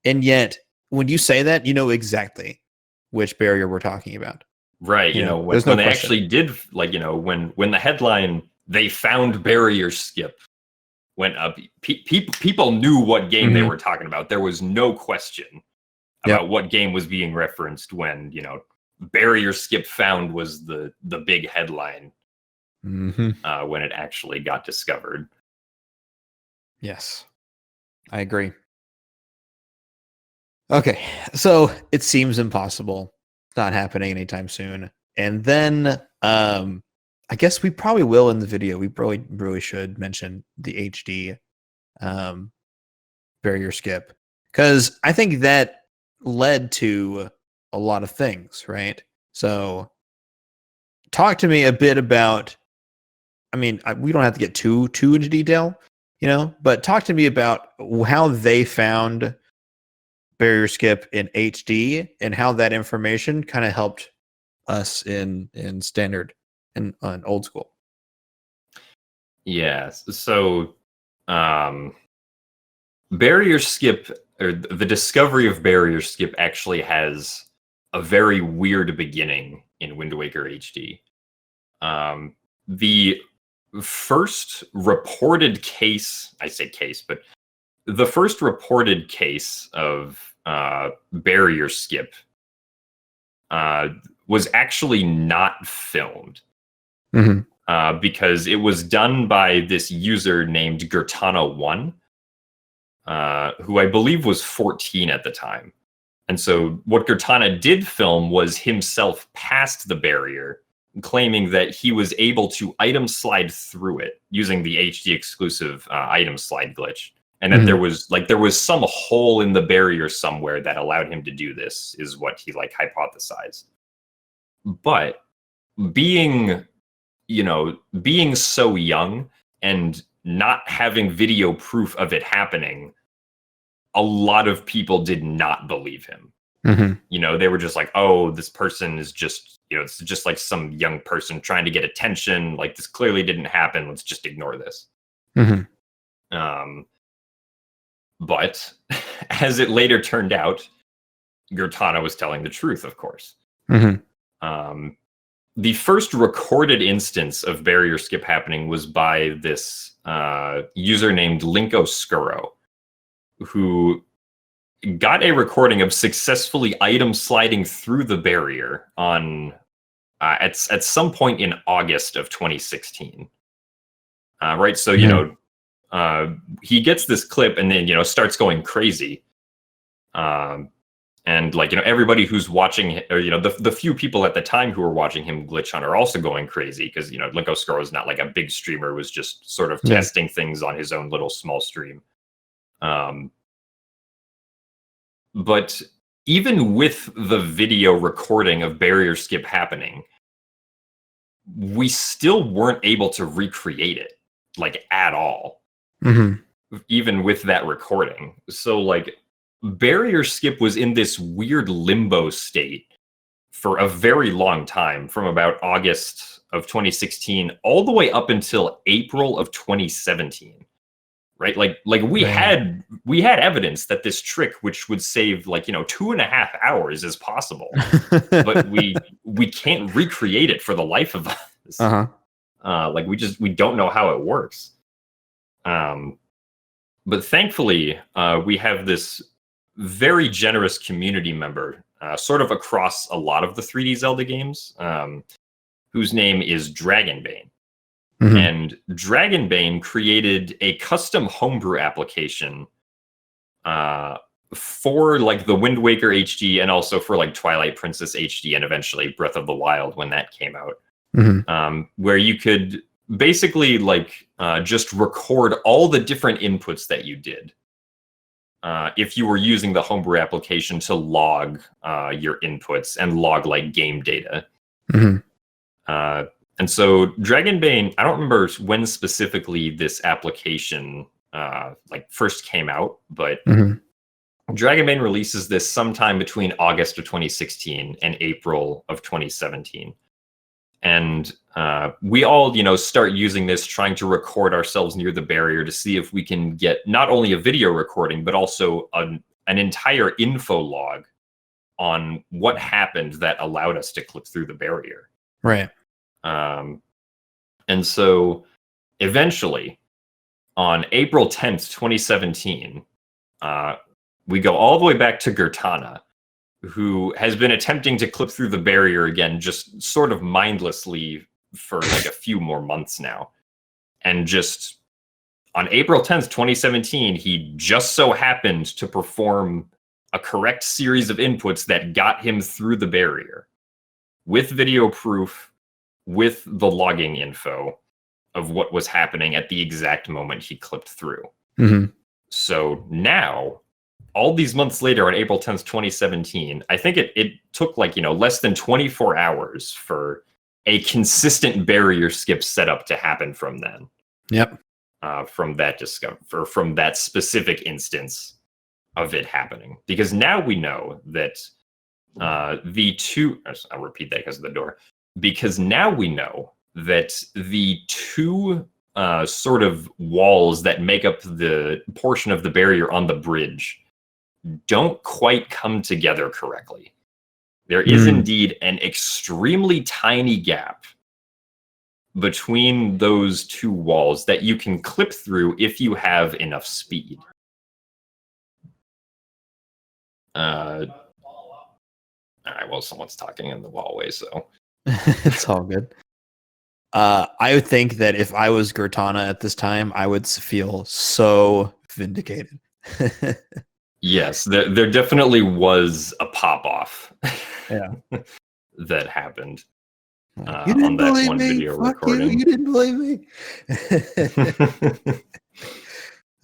and yet when you say that, you know exactly which barrier we're talking about. Right. You know, when they actually did, like, you know, when the headline, they found barrier skip, went up, people knew what game they were talking about. There was no question about what game was being referenced when, you know, barrier skip found was the big headline when it actually got discovered. Yes, I agree. Okay, so it seems impossible. It's not happening anytime soon. And then I guess we probably will in the video. We probably really should mention the HD barrier skip, because I think that led to a lot of things, right? So talk to me a bit about, I mean, we don't have to get too into detail, you know, but talk to me about how they found barrier skip in HD and how that information kind of helped us in standard and on old school. Yeah. So barrier skip, or the discovery of barrier skip, actually has a very weird beginning in Wind Waker HD. The first reported case, I say case, but the first reported case of barrier skip was actually not filmed. Mhm. Because it was done by this user named Gertana1, who I believe was 14 at the time. And so what Gertana did film was himself past the barrier, claiming that he was able to item slide through it using the HD exclusive item slide glitch. And that there was some hole in the barrier somewhere that allowed him to do this, is what he like hypothesized. But being so young and not having video proof of it happening, a lot of people did not believe him. They were just like, oh, this person is just, it's just like some young person trying to get attention. Like, this clearly didn't happen. Let's just ignore this. But as it later turned out, Gertana was telling the truth, of course. The first recorded instance of barrier skip happening was by this user named Linko Skuro, who got a recording of successfully item sliding through the barrier on at some point in August of 2016. Right, so he gets this clip and then starts going crazy. And like, everybody who's watching, or, the few people at the time who were watching him glitch on are also going crazy because, Linko Skuro is not like a big streamer, was just sort of testing things on his own little small stream. But even with the video recording of barrier skip happening, we still weren't able to recreate it, like, at all. Even with that recording. So, like, barrier skip was in this weird limbo state for a very long time, from about August of 2016 all the way up until April of 2017. Right? Like we had evidence that this trick, which would save 2.5 hours, is possible. But we can't recreate it for the life of us. We don't know how it works. But thankfully, we have this very generous community member, sort of across a lot of the 3D Zelda games, whose name is Dragonbane. And Dragonbane created a custom homebrew application for like the Wind Waker HD, and also for like Twilight Princess HD, and eventually Breath of the Wild when that came out, where you could basically just record all the different inputs that you did. If you were using the homebrew application to log your inputs and log like game data. And so Dragonbane, I don't remember when specifically this application first came out, but Dragonbane releases this sometime between August of 2016 and April of 2017. And we all, start using this, trying to record ourselves near the barrier to see if we can get not only a video recording, but also an entire info log on what happened that allowed us to clip through the barrier. Right. And so eventually, on April 10th, 2017, we go all the way back to Gertana, who has been attempting to clip through the barrier again, just sort of mindlessly for like a few more months now. And just on April 10th, 2017, he just so happened to perform a correct series of inputs that got him through the barrier with video proof, with the logging info of what was happening at the exact moment he clipped through. So now, all these months later, on April 10th, 2017, I think it took less than 24 hours for a consistent barrier skip setup to happen from then. Yep. From that specific instance of it happening. Because now we know that I'll repeat that because of the door. Because now we know that the two sort of walls that make up the portion of the barrier on the bridge don't quite come together correctly. There is indeed an extremely tiny gap between those two walls that you can clip through if you have enough speed. All right, well, someone's talking in the hallway, so It's all good. I would think that if I was Cortana at this time, I would feel so vindicated. yes, there definitely was a pop off. Yeah. That happened You didn't on that believe one me. video Fuck recording. You didn't believe me.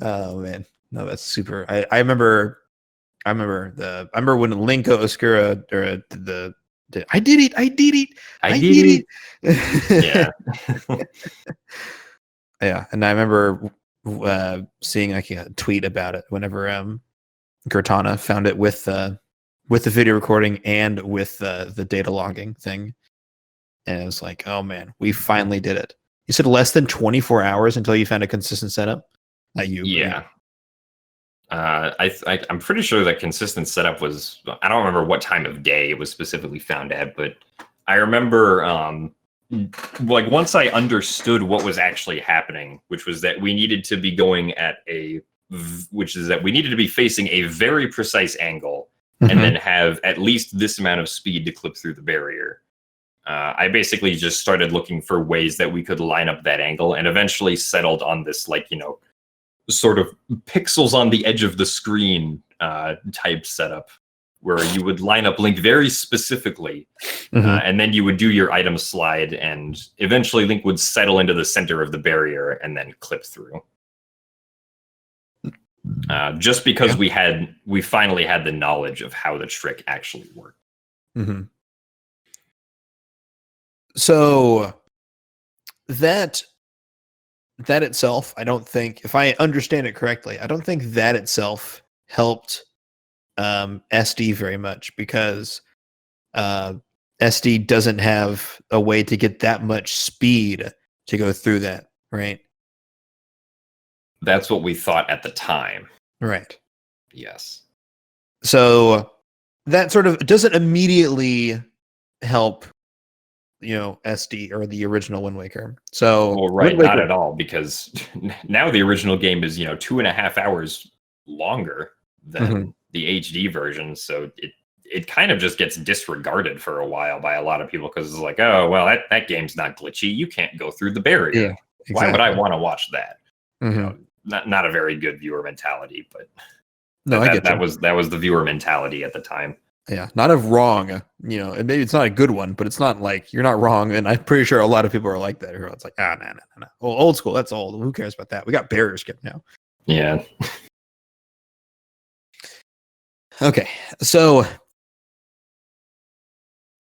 Oh man, no, that's super. I remember when Link Oscura or I did it. I did it. I did it. Yeah. Yeah, and I remember seeing like a tweet about it whenever Cortana found it with the video recording and with the data logging thing, and it was like, oh man, we finally did it. You said less than 24 hours until you found a consistent setup. Yeah. I'm pretty sure that consistent setup was, I don't remember what time of day it was specifically found at, but I remember like once I understood what was actually happening, which was that we needed to be going at we needed to be facing a very precise angle and then have at least this amount of speed to clip through the barrier. I basically just started looking for ways that we could line up that angle and eventually settled on this, like, sort of pixels on the edge of the screen type setup where you would line up Link very specifically, and then you would do your item slide, and eventually Link would settle into the center of the barrier and then clip through. Just because we finally had the knowledge of how the trick actually worked. So that itself, I don't think, if I understand it correctly, I don't think that itself helped SD very much, because SD doesn't have a way to get that much speed to go through that, right? That's what we thought at the time. Right. Yes. So that sort of doesn't immediately help, SD or the original Wind Waker. So, well, right, not at all, because now the original game is 2.5 hours longer than the HD version, so it kind of just gets disregarded for a while by a lot of people, because it's like, oh well, that game's not glitchy, you can't go through the barrier. Yeah, exactly. Why would I want to watch that? Not a very good viewer mentality, but no, I get that was the viewer mentality at the time. Yeah, not of wrong, and maybe it's not a good one, but it's not like you're not wrong. And I'm pretty sure a lot of people are like that. It's like, no. Well, old school, that's old. Who cares about that? We got barrier skip now. Yeah. Okay, so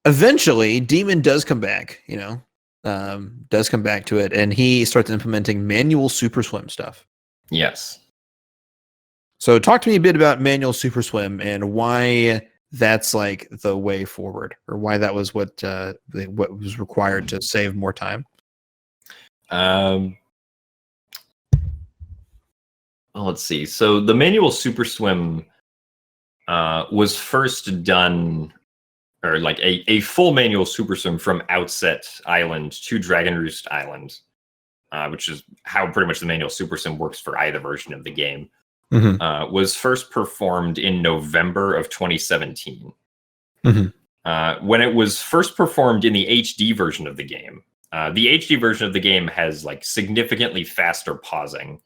eventually, Demon does come back. Does come back to it, and he starts implementing manual super swim stuff. Yes. So talk to me a bit about manual super swim and why that's like the way forward, or why that was what was required to save more time. Well, let's see. So the manual super swim was first done, or like a full manual super swim from Outset Island to Dragon Roost Island, which is how pretty much the manual super swim works for either version of the game. Was first performed in November of 2017. When it was first performed in the HD version of the game has like significantly faster pausing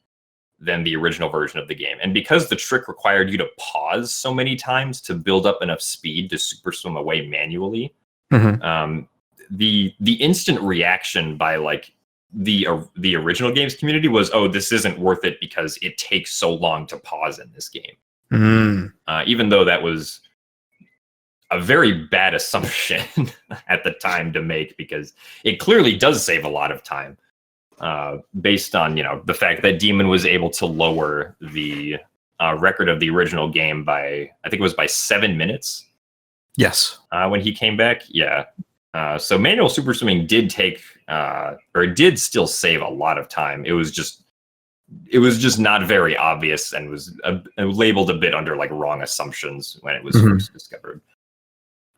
than the original version of the game. And because the trick required you to pause so many times to build up enough speed to super swim away manually, the instant reaction by like the original games community was, oh, this isn't worth it because it takes so long to pause in this game. Even though that was a very bad assumption at the time to make, because it clearly does save a lot of time, based on the fact that Demon was able to lower the record of the original game by, I think it was by 7 minutes. Yes. When he came back. Yeah. So manual super swimming did take, or it did still save a lot of time. It was just not very obvious, and was labeled a bit under like wrong assumptions when it was first discovered.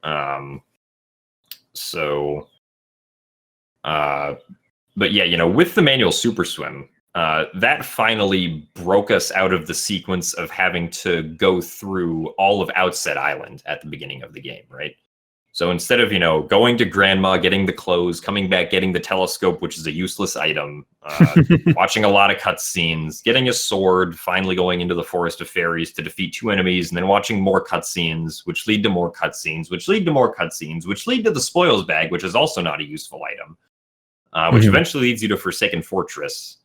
But yeah, with the manual super swim, that finally broke us out of the sequence of having to go through all of Outset Island at the beginning of the game, right? So instead of, going to grandma, getting the clothes, coming back, getting the telescope, which is a useless item, watching a lot of cutscenes, getting a sword, finally going into the Forest of Fairies to defeat 2 enemies, and then watching more cutscenes, which lead to more cutscenes, which lead to more cutscenes, which lead to the spoils bag, which is also not a useful item, which eventually leads you to Forsaken Fortress,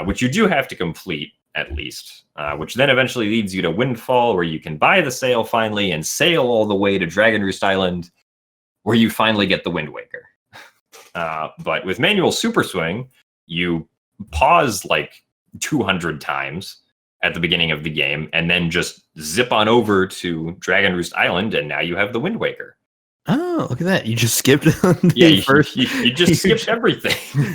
which you do have to complete, at least, which then eventually leads you to Windfall, where you can buy the sail finally and sail all the way to Dragonroost Island, where you finally get the Wind Waker. But with manual Super Swing, you pause like 200 times at the beginning of the game, and then just zip on over to Dragonroost Island, and now you have the Wind Waker. Oh, look at that. You just skipped you just skipped everything.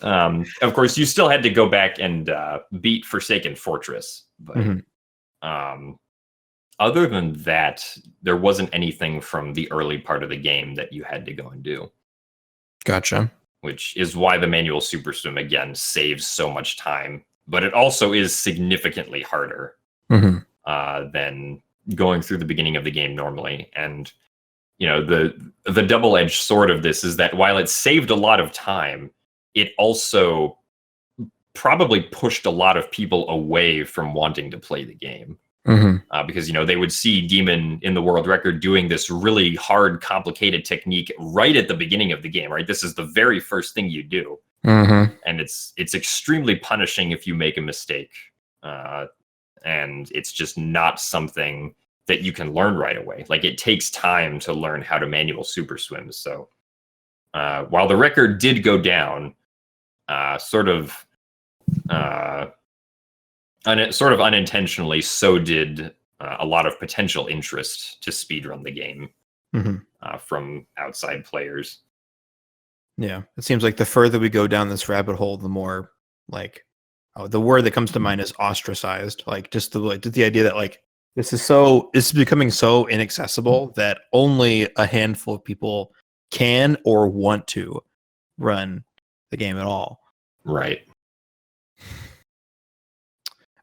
Of course, you still had to go back and beat Forsaken Fortress. But other than that, there wasn't anything from the early part of the game that you had to go and do. Gotcha. Which is why the manual Super Swim, again, saves so much time. But it also is significantly harder than going through the beginning of the game normally. And the double-edged sword of this is that while it saved a lot of time, it also probably pushed a lot of people away from wanting to play the game. Because, they would see Demon in the world record doing this really hard, complicated technique right at the beginning of the game, right? This is the very first thing you do. And it's extremely punishing if you make a mistake. And it's just not something that you can learn right away. Like, it takes time to learn how to manual Super Swim. So while the record did go down, sort of unintentionally, so did a lot of potential interest to speedrun the game from outside players. Yeah, it seems like the further we go down this rabbit hole, the more the word that comes to mind is ostracized. Like, just the idea that like this is becoming so inaccessible that only a handful of people can or want to run the game at all. Right.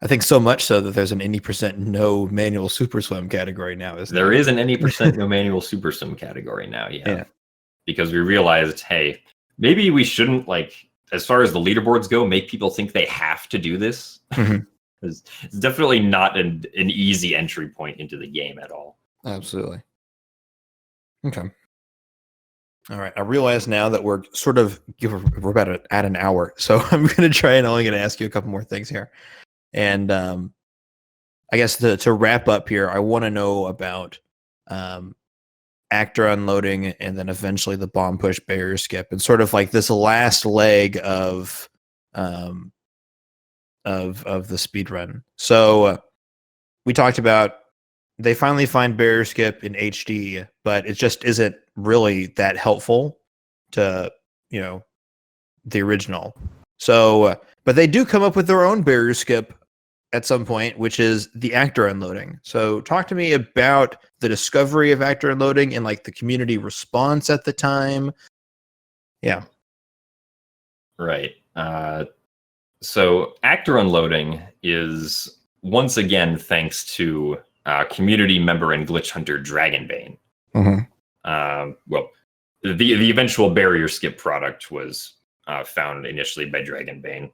I think so much so that there's an 80% no manual Super Swim category now. There is an 80% no manual Super Swim category now, yeah. Because we realized, hey, maybe we shouldn't, as far as the leaderboards go, make people think they have to do this. It's definitely not an easy entry point into the game at all. Absolutely. Okay. All right. I realize now that we're about at an hour, so I'm going to try and only going to ask you a couple more things here. And I guess to wrap up here, I want to know about actor unloading and then eventually the bomb push barrier skip and sort of like this last leg of the speed run. So we talked about they finally find barrier skip in HD, but it just isn't really that helpful to the original. So but they do come up with their own barrier skip at some point, which is the actor unloading. So talk to me about the discovery of actor unloading and like the community response at the time. Yeah. Right. So actor unloading is once again thanks to community member and glitch hunter Dragonbane. Well, the eventual barrier skip product was found initially by Dragonbane.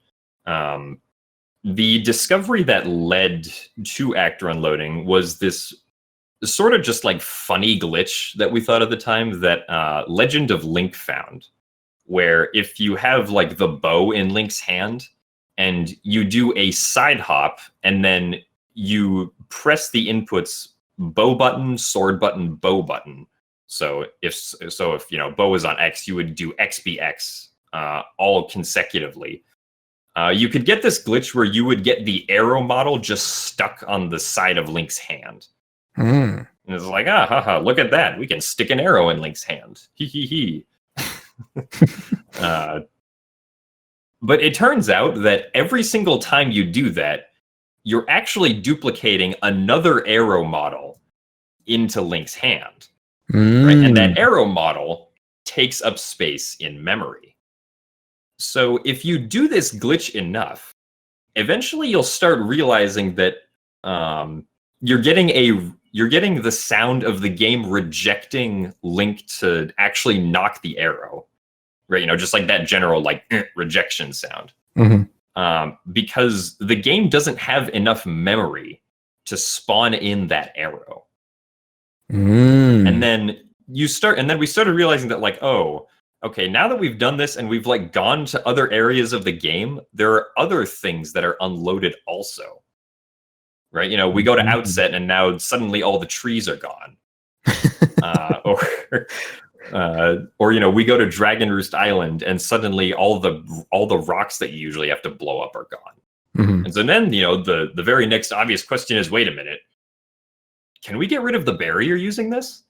The discovery that led to actor unloading was this sort of just like funny glitch that we thought at the time that Legend of Link found, where if you have like the bow in Link's hand and you do a side hop and then you press the inputs bow button, sword button, bow button. So if bow is on X, you would do XBX all consecutively. You could get this glitch where you would get the arrow model just stuck on the side of Link's hand. And it's like, look at that. We can stick an arrow in Link's hand. Hee hee hee. But it turns out that every single time you do that, you're actually duplicating another arrow model into Link's hand. Right? And that arrow model takes up space in memory. So if you do this glitch enough, eventually you'll start realizing that you're getting you're getting the sound of the game rejecting Link to actually knock the arrow, right? You know, just like that general like rejection sound. Because the game doesn't have enough memory to spawn in that arrow. And then we started realizing that like, oh, okay, now that we've done this and we've like gone to other areas of the game, there are other things that are unloaded also. Right? You know, we go to Outset and now suddenly all the trees are gone. Or you know, we go to Dragon Roost Island and suddenly all the rocks that you usually have to blow up are gone. And so then, you know, the very next obvious question is, wait a minute, can we get rid of the barrier using this?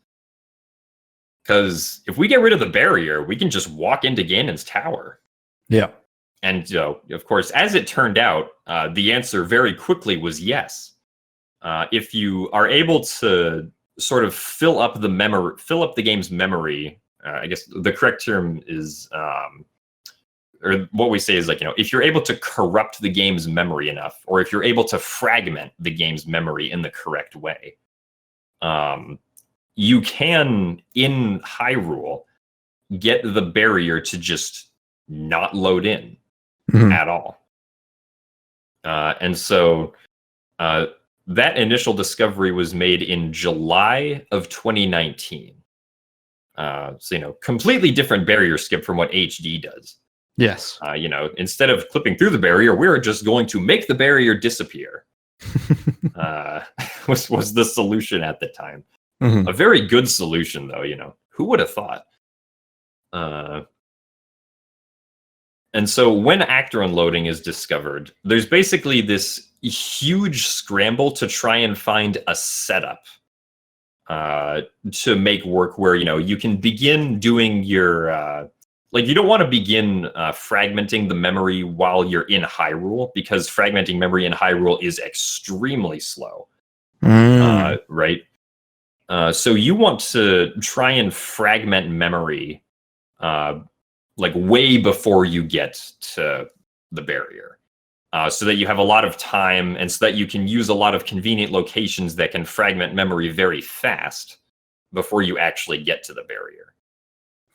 Because if we get rid of the barrier, we can just walk into Ganon's tower. Yeah. And of course, as it turned out, the answer very quickly was yes. If you are able to sort of fill up the game's memory, I guess the correct term is, or what we say is like, you know, if you're able to corrupt the game's memory enough, or if you're able to fragment the game's memory in the correct way, you can, in Hyrule, get the barrier to just not load in at all. And so that initial discovery was made in July of 2019. So, you know, completely different barrier skip from what HD does. Yes. You know, instead of clipping through the barrier, we're just going to make the barrier disappear. Was the solution at the time. A very good solution, though, you know. Who would have thought? And so when actor unloading is discovered, there's basically this huge scramble to try and find a setup to make work where, you know, you can begin doing your... like, you don't want to begin fragmenting the memory while you're in Hyrule, because fragmenting memory in Hyrule is extremely slow. Right? So you want to try and fragment memory like way before you get to the barrier, so that you have a lot of time and so that you can use a lot of convenient locations that can fragment memory very fast before you actually get to the barrier.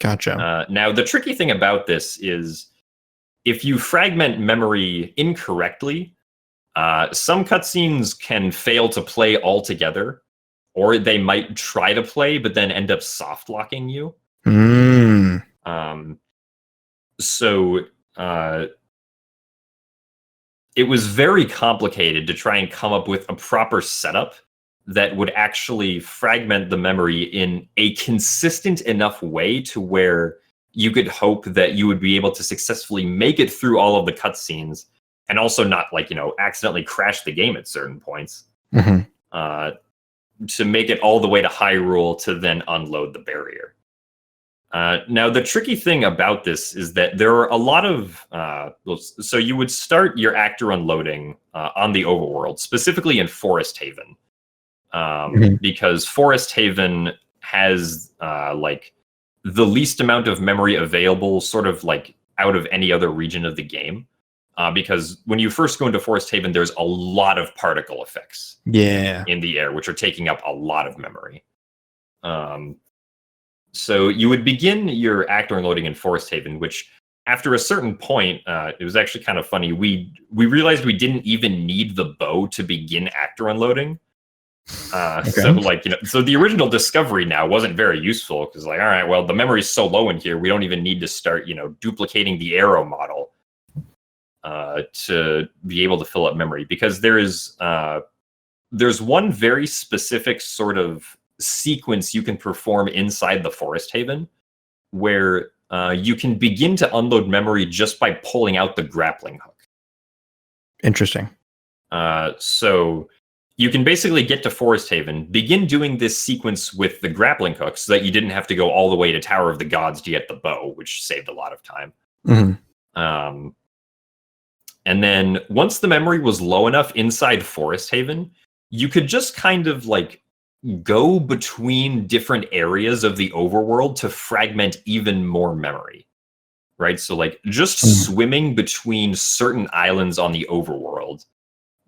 Gotcha. Now, the tricky thing about this is if you fragment memory incorrectly, some cutscenes can fail to play altogether, or they might try to play but then end up soft locking you. So it was very complicated to try and come up with a proper setup that would actually fragment the memory in a consistent enough way to where you could hope that you would be able to successfully make it through all of the cutscenes and also not, like, you know, accidentally crash the game at certain points. To make it all the way to Hyrule to then unload the barrier. Now, the tricky thing about this is that there are a lot of... so you would start your actor unloading on the overworld, specifically in Forest Haven. Because Forest Haven has like the least amount of memory available sort of like out of any other region of the game. Because when you first go into Forest Haven, there's a lot of particle effects in the air, which are taking up a lot of memory. So you would begin your actor unloading in Forest Haven, which after a certain point, it was actually kind of funny. We realized we didn't even need the bow to begin actor unloading. So, like, you know, so the original discovery now wasn't very useful because, like, all right, well, the memory's so low in here, we don't even need to start, you know, duplicating the arrow model to be able to fill up memory, because there's one very specific sort of sequence you can perform inside the Forest Haven where you can begin to unload memory just by pulling out the grappling hook. Interesting. So you can basically get to Forest Haven, begin doing this sequence with the grappling hook so that you didn't have to go all the way to Tower of the Gods to get the bow, which saved a lot of time. And then once the memory was low enough inside Forest Haven, you could just kind of like go between different areas of the overworld to fragment even more memory, right? So like just swimming between certain islands on the overworld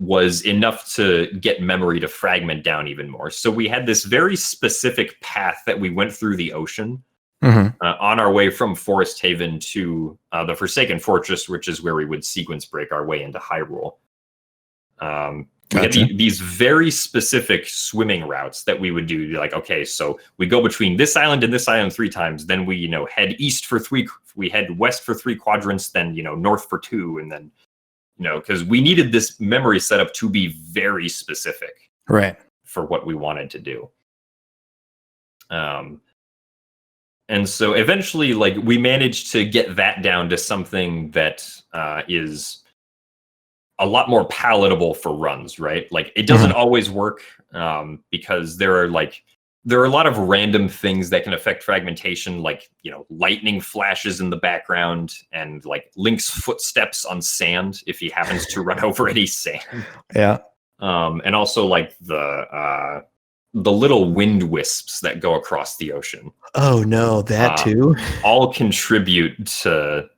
was enough to get memory to fragment down even more. So we had this very specific path that we went through the ocean on our way from Forest Haven to the Forsaken Fortress, which is where we would sequence break our way into Hyrule. We had these very specific swimming routes that we would do. Like, okay, so we go between this island and this island 3 times. Then we, head east for 3. We head west for 3 quadrants. Then, north for 2. And then, because we needed this memory setup to be very specific, right, for what we wanted to do. And so eventually, like, we managed to get that down to something that is a lot more palatable for runs, right? Like, it doesn't always work because there are a lot of random things that can affect fragmentation, like, lightning flashes in the background and like Link's footsteps on sand if he happens to run over any sand. Yeah. And also like the little wind wisps that go across the ocean. Oh no, that too? All contribute to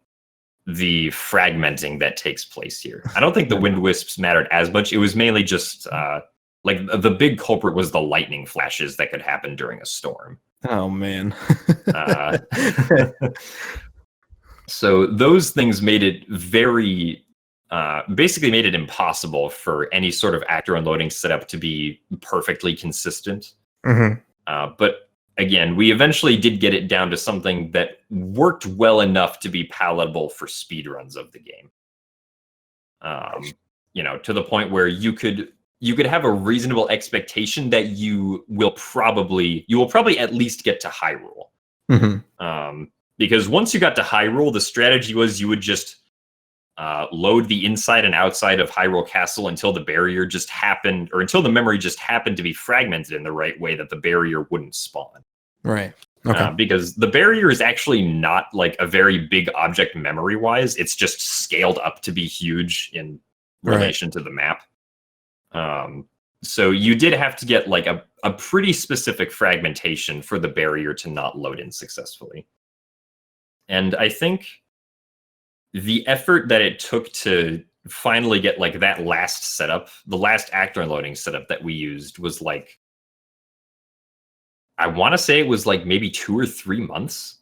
the fragmenting that takes place here. I don't think the wind wisps mattered as much. It was mainly just like the big culprit was the lightning flashes that could happen during a storm. Oh man. So those things made it very basically made it impossible for any sort of actor unloading setup to be perfectly consistent. But again, we eventually did get it down to something that worked well enough to be palatable for speedruns of the game. To the point where you could have a reasonable expectation that you will probably at least get to Hyrule. Because once you got to Hyrule, the strategy was you would just load the inside and outside of Hyrule Castle until the barrier just happened, or until the memory just happened to be fragmented in the right way that the barrier wouldn't spawn. Right. Okay. Because the barrier is actually not like a very big object memory-wise. It's just scaled up to be huge in relation to the map. So you did have to get like a pretty specific fragmentation for the barrier to not load in successfully. And I think the effort that it took to finally get like that last setup, the last actor unloading setup that we used was like, I want to say it was like maybe 2 or 3 months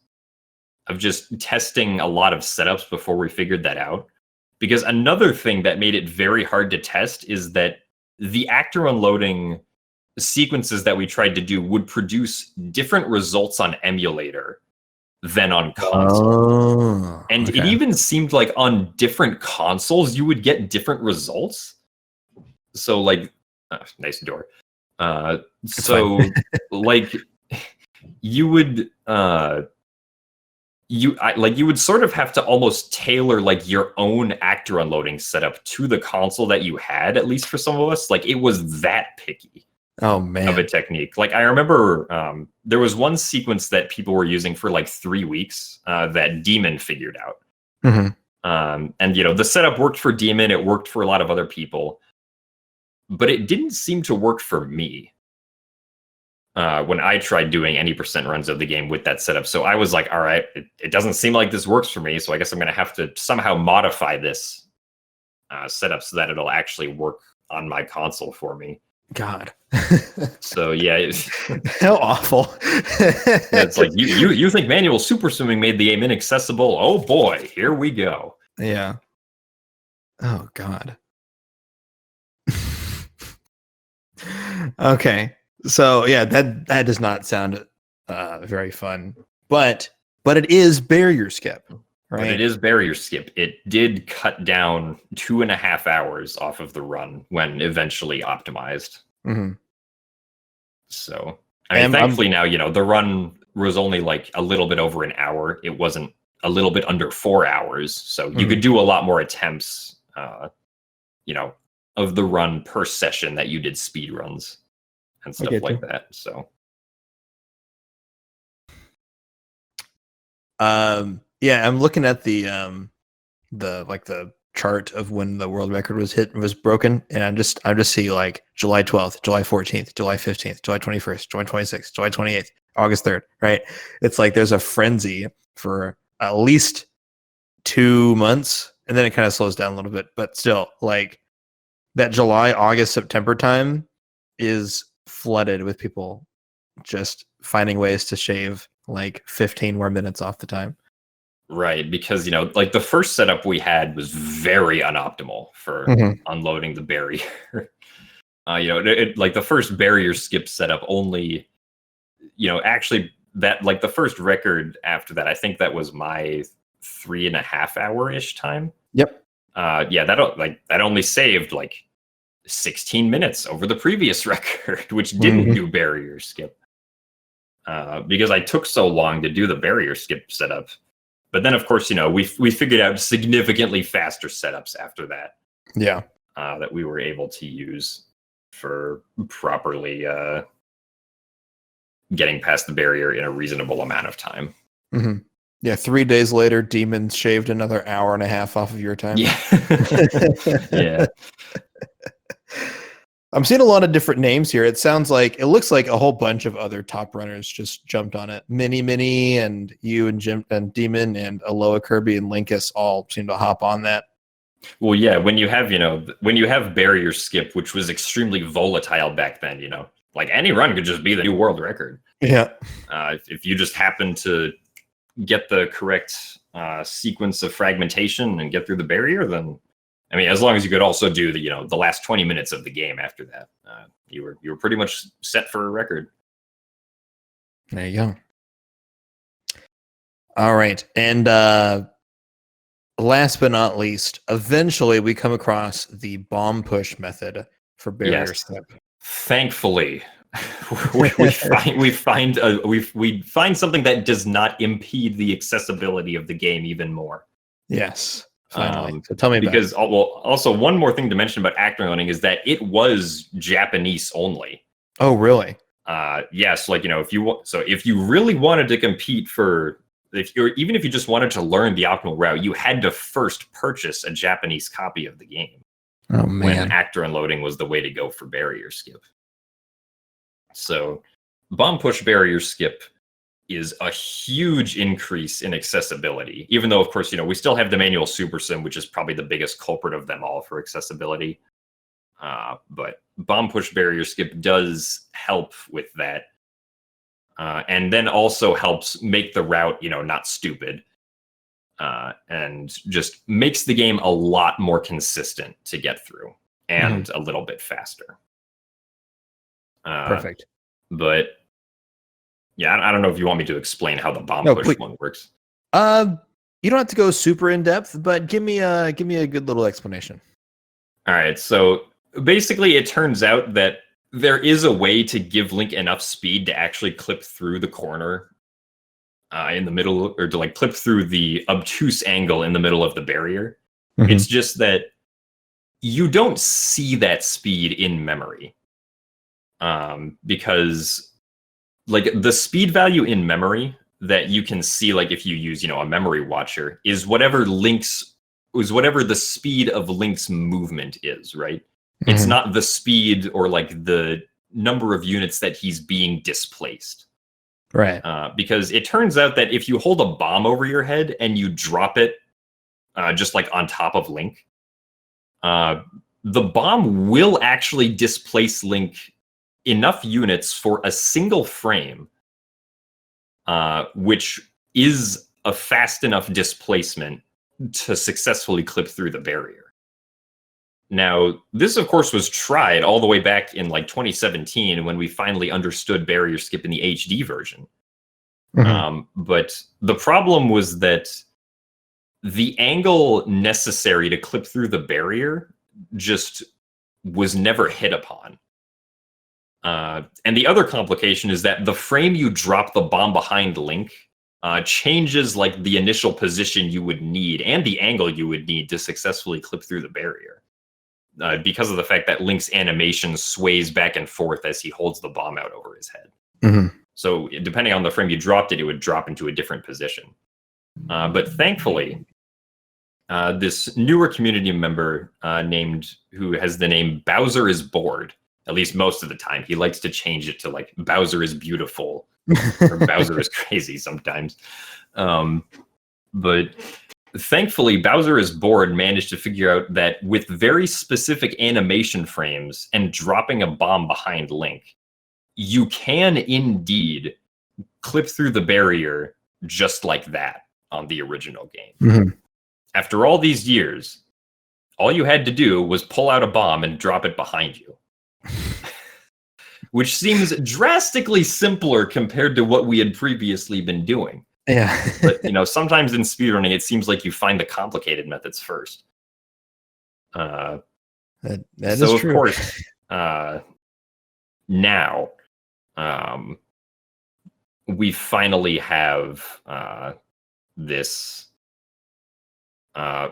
of just testing a lot of setups before we figured that out. Because another thing that made it very hard to test is that the actor unloading sequences that we tried to do would produce different results on emulator than on console. And it even seemed like on different consoles you would get different results. So like, nice door. So like you would you would sort of have to almost tailor like your own actor unloading setup to the console that you had, at least for some of us. Like, it was that picky. Oh man. Of a technique. Like, I remember there was one sequence that people were using for like 3 weeks that Demon figured out. And the setup worked for Demon, it worked for a lot of other people, but it didn't seem to work for me when I tried doing any percent runs of the game with that setup. So I was like, all right, it doesn't seem like this works for me, so I guess I'm going to have to somehow modify this setup so that it'll actually work on my console for me. God. So yeah, how awful. It's like you think manual super swimming made the game inaccessible? Oh boy, here we go. Yeah. Oh God. Okay, so yeah, that does not sound very fun, but it is barrier skip, right? But it is barrier skip. It did cut down 2.5 hours off of the run when eventually optimized. So I mean, thankfully now, the run was only like a little bit over an hour. It wasn't a little bit under 4 hours. So you could do a lot more attempts, of the run per session that you did speed runs and stuff like that. So, yeah, I'm looking at the chart of when the world record was broken, and I just see like July 12th, July 14th, July 15th, July 21st, July 26th, July 28th, August 3rd, right? It's like there's a frenzy for at least 2 months, and then it kind of slows down a little bit, but still, like, that July, August, September time is flooded with people just finding ways to shave like 15 more minutes off the time. Right, because like the first setup we had was very unoptimal for unloading the barrier. Like the first barrier skip setup only, actually that like the first record after that, I think that was my 3.5 hour-ish time. Yep. That only saved like 16 minutes over the previous record, which didn't do barrier skip. Because I took so long to do the barrier skip setup. But then, of course, we figured out significantly faster setups after that. Yeah. That we were able to use for properly getting past the barrier in a reasonable amount of time. Mm-hmm. Yeah, 3 days later, Demons shaved another hour and a half off of your time. Yeah. Yeah. I'm seeing a lot of different names here. It looks like a whole bunch of other top runners just jumped on it. Mini and you and Jim and Demon and Aloha Kirby and Linkus all seem to hop on that. Well, yeah, when you have barrier skip, which was extremely volatile back then, like any run could just be the new world record. Yeah. If you just happen to get the correct sequence of fragmentation and get through the barrier, then as long as you could also do the last 20 minutes of the game after that, you were pretty much set for a record. There you go. All right, and last but not least, eventually we come across the bomb push method for barrier skip. Thankfully, we find something that does not impede the accessibility of the game even more. Yes. Finally. So tell me because also one more thing to mention about actor loading is that it was Japanese only. Oh, really? Yes. Like, if you really wanted to compete even if you just wanted to learn the optimal route, you had to first purchase a Japanese copy of the game. Oh, man. When actor unloading was the way to go for barrier skip. So bomb push barrier skip is a huge increase in accessibility, even though, of course, we still have the manual super sim, which is probably the biggest culprit of them all for accessibility. But bomb push barrier skip does help with that. And then also helps make the route, not stupid. And just makes the game a lot more consistent to get through and a little bit faster. Perfect. But yeah, I don't know if you want me to explain how the bomb push one works. You don't have to go super in depth, but give me a good little explanation. All right, so basically, it turns out that there is a way to give Link enough speed to actually clip through the corner in the middle, or to like clip through the obtuse angle in the middle of the barrier. It's just that you don't see that speed in memory, because like the speed value in memory that you can see, like if you use, a memory watcher, is whatever the speed of Link's movement is, right? It's not the speed or like the number of units that he's being displaced. Right. Because it turns out that if you hold a bomb over your head and you drop it just like on top of Link, the bomb will actually displace Link enough units for a single frame, which is a fast enough displacement to successfully clip through the barrier. Now, this, of course, was tried all the way back in like 2017 when we finally understood barrier skip in the HD version. But the problem was that the angle necessary to clip through the barrier just was never hit upon. And the other complication is that the frame you drop the bomb behind Link changes like the initial position you would need and the angle you would need to successfully clip through the barrier. Because of the fact that Link's animation sways back and forth as he holds the bomb out over his head. So depending on the frame you dropped it, it would drop into a different position. But thankfully, this newer community member who has the name Bowser is Bored, at least most of the time. He likes to change it to like Bowser is Beautiful or Bowser is Crazy sometimes. But Thankfully, Bowser is Bored managed to figure out that with very specific animation frames and dropping a bomb behind Link, you can indeed clip through the barrier just like that on the original game. Mhm. After all these years, all you had to do was pull out a bomb and drop it behind you. Which seems drastically simpler compared to what we had previously been doing. Yeah. But, sometimes in speedrunning, it seems like you find the complicated methods first. that so, is of true. course, now, we finally have this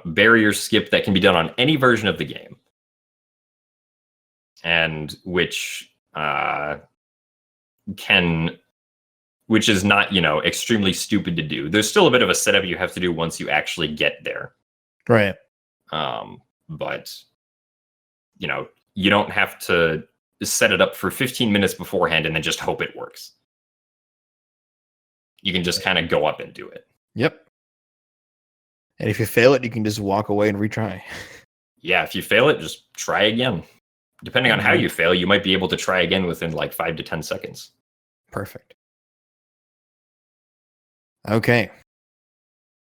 barrier skip that can be done on any version of the game. And which is not, extremely stupid to do. There's still a bit of a setup you have to do once you actually get there. Right. But, you don't have to set it up for 15 minutes beforehand and then just hope it works. You can just kind of go up and do it. Yep. And if you fail it, you can just walk away and retry. Yeah, if you fail it, just try again. Depending on how you fail, you might be able to try again within like 5 to 10 seconds. Perfect. Okay.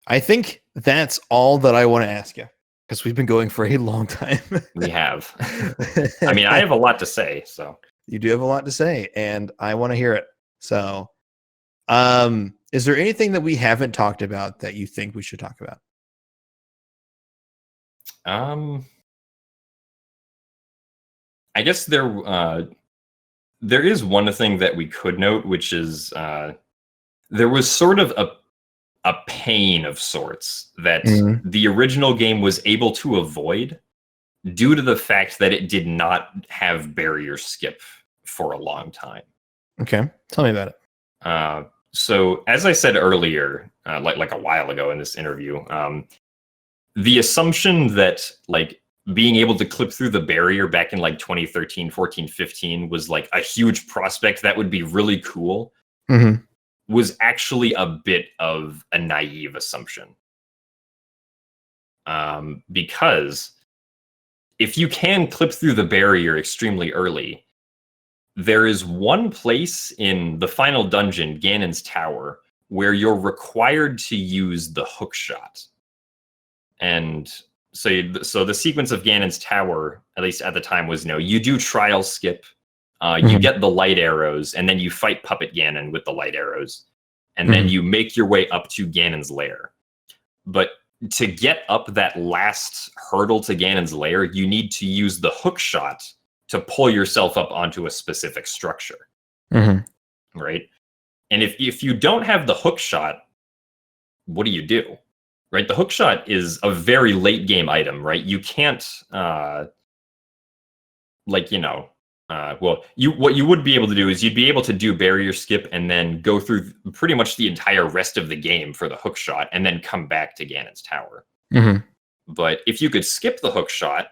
I think that's all that I want to ask you, because we've been going for a long time. We have. I mean, I have a lot to say, so. You do have a lot to say, and I want to hear it. So, is there anything that we haven't talked about that you think we should talk about? I guess there is one thing that we could note, which is there was sort of a pain of sorts that the original game was able to avoid due to the fact that it did not have barrier skip for a long time. Okay, tell me about it. So, as I said earlier, like a while ago in this interview, the assumption that like being able to clip through the barrier back in like 2013, 14, 15 was like a huge prospect that would be really cool was actually a bit of a naive assumption. Because if you can clip through the barrier extremely early, there is one place in the final dungeon, Ganon's Tower, where you're required to use the hook shot. And so the sequence of Ganon's Tower, at least at the time, was you do trial skip, you get the light arrows, and then you fight Puppet Ganon with the light arrows, and then you make your way up to Ganon's lair. But to get up that last hurdle to Ganon's lair, you need to use the hook shot to pull yourself up onto a specific structure. Right? And if you don't have the hook shot, what do you do? Right? The hook shot is a very late game item, right? You can't, what you would be able to do is you'd be able to do barrier skip and then go through pretty much the entire rest of the game for the hook shot and then come back to Ganon's Tower. But if you could skip the hook shot,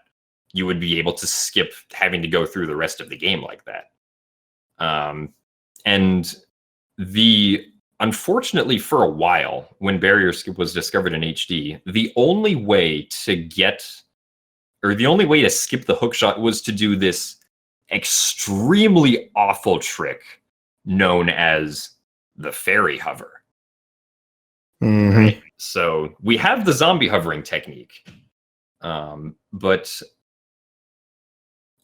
you would be able to skip having to go through the rest of the game like that. And unfortunately, for a while, when barrier skip was discovered in HD, the only way to skip the hookshot was to do this extremely awful trick known as the fairy hover. Right? So we have the zombie hovering technique, but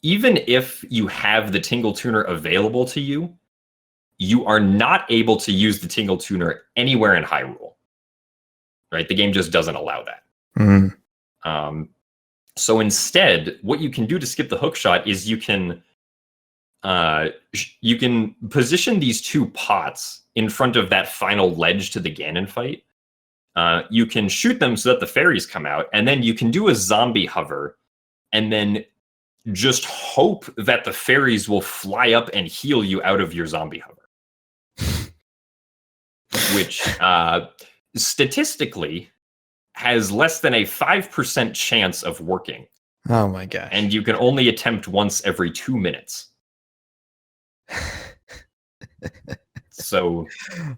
even if you have the Tingle Tuner available to you, you are not able to use the Tingle Tuner anywhere in Hyrule. Right? The game just doesn't allow that. So instead, what you can do to skip the hookshot is you can position these two pots in front of that final ledge to the Ganon fight. You can shoot them so that the fairies come out, and then you can do a zombie hover, and then just hope that the fairies will fly up and heal you out of your zombie hover. Which statistically has less than a 5% chance of working. Oh my gosh. And you can only attempt once every 2 minutes. So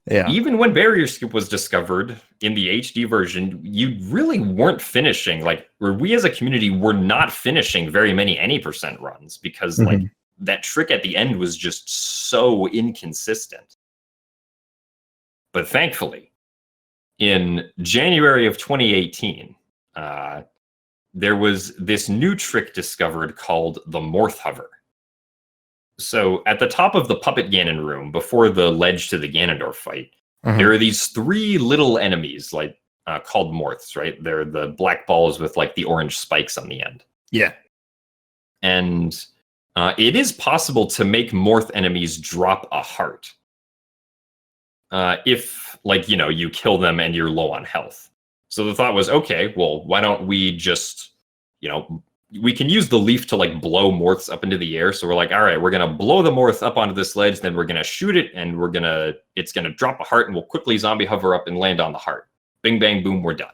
Yeah. even when barrier skip was discovered in the HD version, you really weren't finishing, like, or we as a community were not finishing very many any percent runs because like that trick at the end was just so inconsistent. But thankfully, in January of 2018, there was this new trick discovered called the Morth Hover. So at the top of the Puppet Ganon room, before the ledge to the Ganondorf fight, there are these 3 little enemies, like called Morths, right? They're the black balls with like the orange spikes on the end. Yeah. And it is possible to make Morth enemies drop a heart. If, like, you know, you kill them and you're low on health. So the thought was, okay, well, why don't we just, you know, we can use the leaf to like blow Morths up into the air. So we're like, all right, we're going to blow the Morth up onto this ledge, then we're going to shoot it, and it's going to drop a heart, and we'll quickly zombie hover up and land on the heart. Bing, bang, boom, we're done.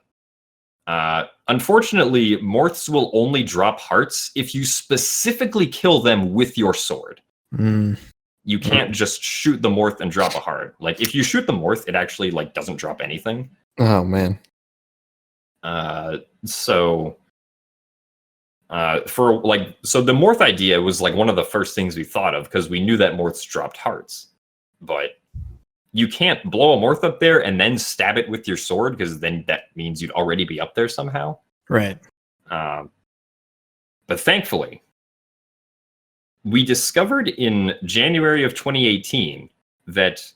Unfortunately, Morths will only drop hearts if you specifically kill them with your sword. You can't just shoot the Morth and drop a heart. Like, if you shoot the Morth, it actually like doesn't drop anything. Oh man. So the Morth idea was like one of the first things we thought of because we knew that Morths dropped hearts. But you can't blow a Morth up there and then stab it with your sword, because then that means you'd already be up there somehow. Right. But thankfully, we discovered in January of 2018 that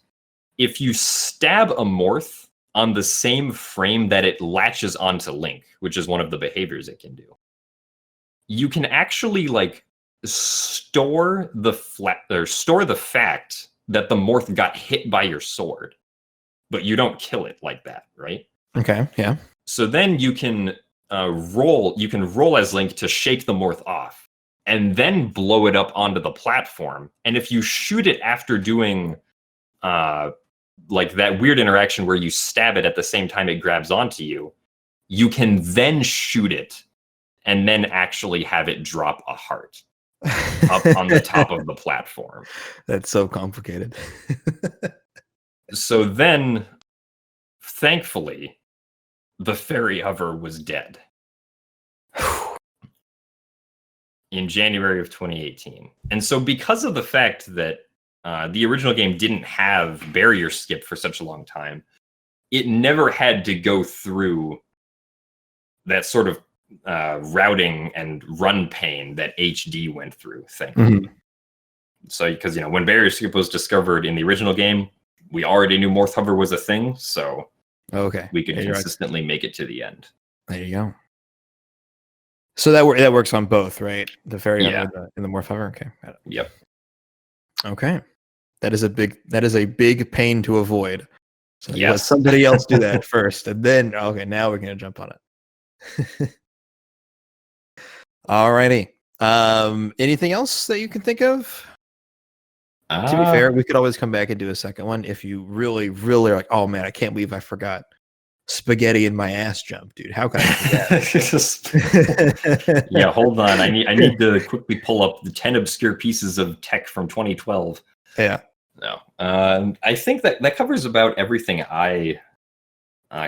if you stab a Morth on the same frame that it latches onto Link, which is one of the behaviors it can do, you can actually like store the fact that the Morth got hit by your sword, but you don't kill it like that, right? Okay, yeah. So then you can roll as Link to shake the Morth off and then blow it up onto the platform. And if you shoot it after doing like that weird interaction where you stab it at the same time it grabs onto you, you can then shoot it and then actually have it drop a heart up on the top of the platform. That's so complicated. So then, thankfully, the fairy hover was dead in January of 2018. And so because of the fact that the original game didn't have barrier skip for such a long time, it never had to go through that sort of routing and run pain that HD went through, thankfully. So, because, you know, when barrier skip was discovered in the original game, we already knew Morth Hover was a thing, so we could consistently make it to the end. There you go. So that works on both, right? The fairy hover and the Morth Hover. Okay. Yep. Okay. That is a big pain to avoid. So let somebody else do that first, and then now we're gonna jump on it. Alrighty. Anything else that you can think of? To be fair, we could always come back and do a second one if you really, really are like, oh man, I can't believe I forgot spaghetti in my ass jump, dude. How can I forget? Yeah, hold on. I need to quickly pull up the 10 obscure pieces of tech from 2012. Yeah. No. I think that covers about everything I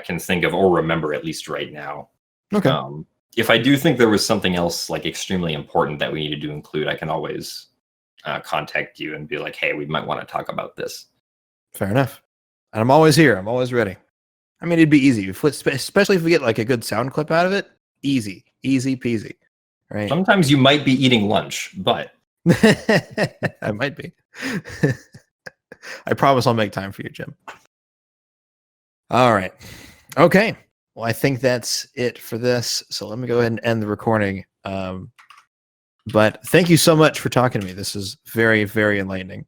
can think of or remember, at least right now. Okay. If I do think there was something else like extremely important that we needed to include, I can always contact you and be like, hey, we might want to talk about this. Fair enough. And I'm always here. I'm always ready. I mean, it'd be easy, especially if we get like a good sound clip out of it. Easy peasy, right? Sometimes you might be eating lunch, but I might be. I promise I'll make time for you, Jim. All right. Okay. Well, I think that's it for this. So let me go ahead and end the recording. But thank you so much for talking to me. This is very, very enlightening.